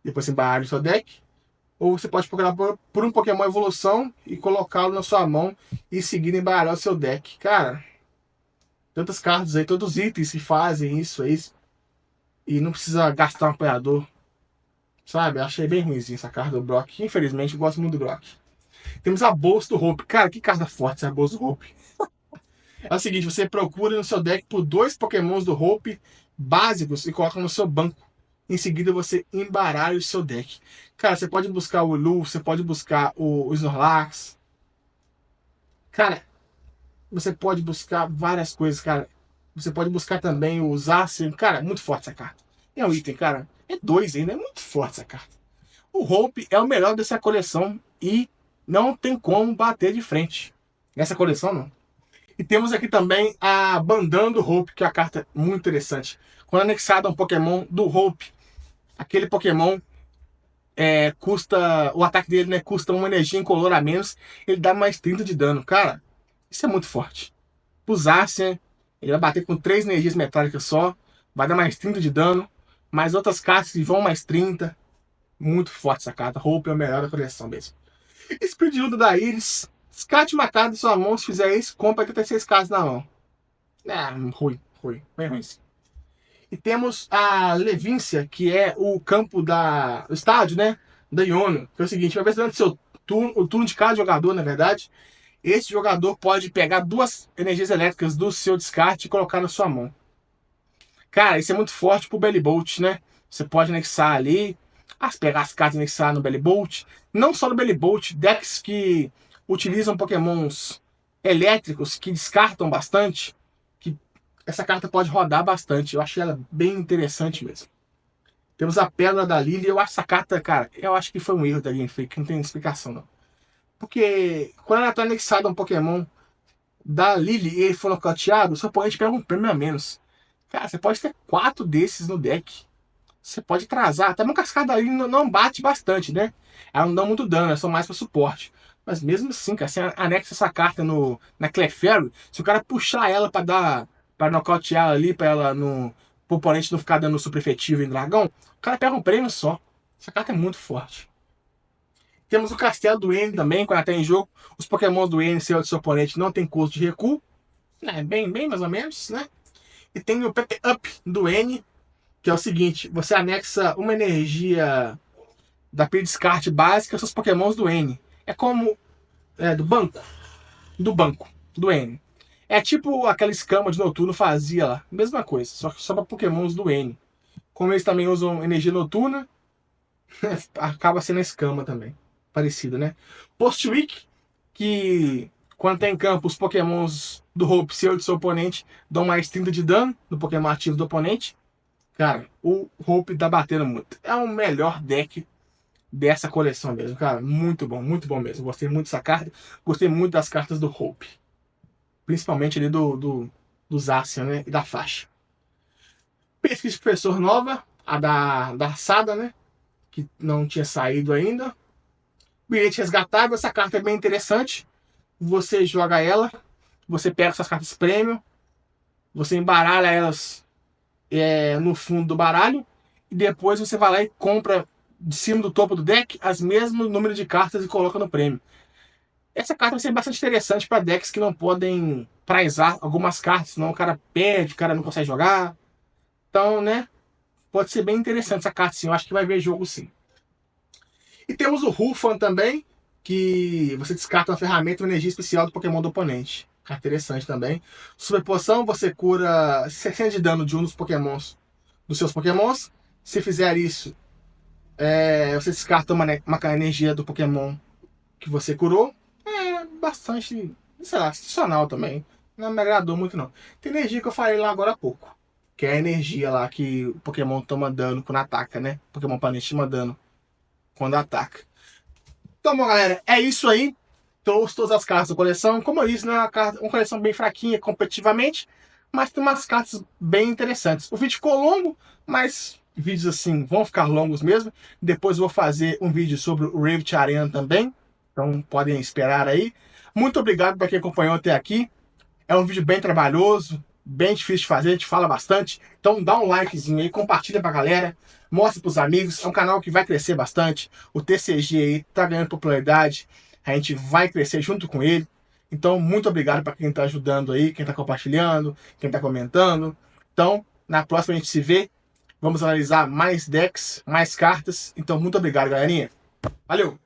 Depois você embaralha o seu deck. Ou você pode procurar por um Pokémon evolução e colocá-lo na sua mão e seguir embaralhar o seu deck. Cara, tantas cartas aí, todos os itens que fazem isso aí. E não precisa gastar um apoiador. Sabe? Achei bem ruimzinho essa carta do Brock. Infelizmente, eu gosto muito do Brock. Temos a bolsa do Hope. Cara, que carta forte essa bolsa do Hope. É o seguinte, você procura no seu deck por 2 pokémons do Hope básicos e coloca no seu banco. Em seguida você embaralha o seu deck. Cara, você pode buscar o Lu, você pode buscar o Snorlax. Cara, você pode buscar várias coisas, cara. Você pode buscar também o Zacian. Cara, muito forte essa carta. É um item, cara. É 2 ainda, é muito forte essa carta. O Hope é o melhor dessa coleção e não tem como bater de frente. Nessa coleção, não. E temos aqui também a Bandana do Hope, que é uma carta muito interessante. Quando anexado a um Pokémon do Hope, aquele Pokémon custa... O ataque dele, né, custa uma energia incolor a menos. Ele dá mais 30 de dano. Cara, isso é muito forte. O Zacian, ele vai bater com 3 energias metálicas só. Vai dar mais 30 de dano. Mais outras cartas que vão mais 30. Muito forte essa carta. Hope é o melhor da coleção mesmo. Espírito de luta da Iris. Descarte uma carta de sua mão. Se fizer isso, compra 36 cartas na mão. Ruim. Bem ruim sim. E temos a Levíncia, que é o campo o estádio, né? Da Iono. Que é o seguinte, vai ver durante seu turno, o turno de cada jogador, na verdade, esse jogador pode pegar 2 energias elétricas do seu descarte e colocar na sua mão. Cara, isso é muito forte pro Belly Bolt, né? Você pode anexar ali, pegar as cartas e anexar no Belly Bolt. Não só no Belly Bolt, decks que utilizam pokémons elétricos, que descartam bastante, que essa carta pode rodar bastante. Eu achei ela bem interessante mesmo. Temos a Pérola da Lily. Eu acho essa carta, cara, eu acho que foi um erro da Game Freak, não tem explicação não. Porque quando ela tá anexada a um Pokémon da Lily e ele for nocauteado, o seu oponente pega um prêmio a menos. Cara, você pode ter 4 desses no deck. Você pode atrasar. Até uma cascada ali não bate bastante, né? Elas não dão muito dano, elas são mais para suporte. Mas mesmo assim, cara, você anexa essa carta na Clefairy, se o cara puxar ela pra nocautear ela ali, pra ela no pro oponente não ficar dando super efetivo em dragão, o cara pega um prêmio só. Essa carta é muito forte. Temos o Castelo do N também, quando ela tá em jogo. Os Pokémons do N, seu oponente, não tem custo de recuo. É, bem mais ou menos, né? E tem o PP Up do N, que é o seguinte: você anexa uma energia da P-Descarte básica aos seus Pokémons do N. É como. É, do banco, do N. É tipo aquela escama de Noturno fazia lá. Mesma coisa, só que só para Pokémons do N. Como eles também usam energia noturna, acaba sendo a escama também. Parecido, né? Post-Week, que quando tem em campo os Pokémons do Hope, seu e do seu oponente, dão mais 30 de dano no Pokémon ativo do oponente. Cara, o Hope tá batendo muito. É o melhor deck dessa coleção mesmo, cara. Muito bom mesmo. Gostei muito dessa carta. Gostei muito das cartas do Hope. Principalmente ali do Zacian, né? E da faixa. Pesquisa de professor nova, a da Sada, né? Que não tinha saído ainda. Bilhete resgatável, essa carta é bem interessante. Você joga ela, você pega essas cartas prêmio, você embaralha elas no fundo do baralho, e depois você vai lá e compra de cima do topo do deck as mesmas número de cartas e coloca no prêmio. Essa carta vai ser bastante interessante para decks que não podem prizar algumas cartas, senão o cara perde, o cara não consegue jogar. Então, né? Pode ser bem interessante essa carta, sim. Eu acho que vai ver jogo, sim. E temos o Rufan também, que você descarta uma ferramenta ou energia especial do Pokémon do oponente. Carta interessante também. Super poção, você cura 60 de dano de um dos Pokémons dos seus Pokémons. Se fizer isso, você descarta uma energia do Pokémon que você curou. É bastante, sei lá, institucional também. Não me agradou muito, não. Tem energia que eu falei lá agora há pouco. Que é a energia lá que o Pokémon toma dano quando ataca, né? O Pokémon oponente toma dano quando ataca. Então, bom, galera, é isso aí. Trouxe todas as cartas da coleção. Como eu disse, né, uma coleção bem fraquinha competitivamente, mas tem umas cartas bem interessantes. O vídeo ficou longo, mas vídeos assim vão ficar longos mesmo. Depois eu vou fazer um vídeo sobre o Rift Arena também, então podem esperar aí. Muito obrigado para quem acompanhou até aqui. É um vídeo bem trabalhoso, bem difícil de fazer, a gente fala bastante. Então dá um likezinho aí, compartilha pra galera, mostra pros amigos. É um canal que vai crescer bastante. O TCG aí tá ganhando popularidade. A gente vai crescer junto com ele. Então, muito obrigado para quem tá ajudando aí, quem tá compartilhando, quem tá comentando. Então, na próxima a gente se vê. Vamos analisar mais decks, mais cartas. Então, muito obrigado, galerinha. Valeu!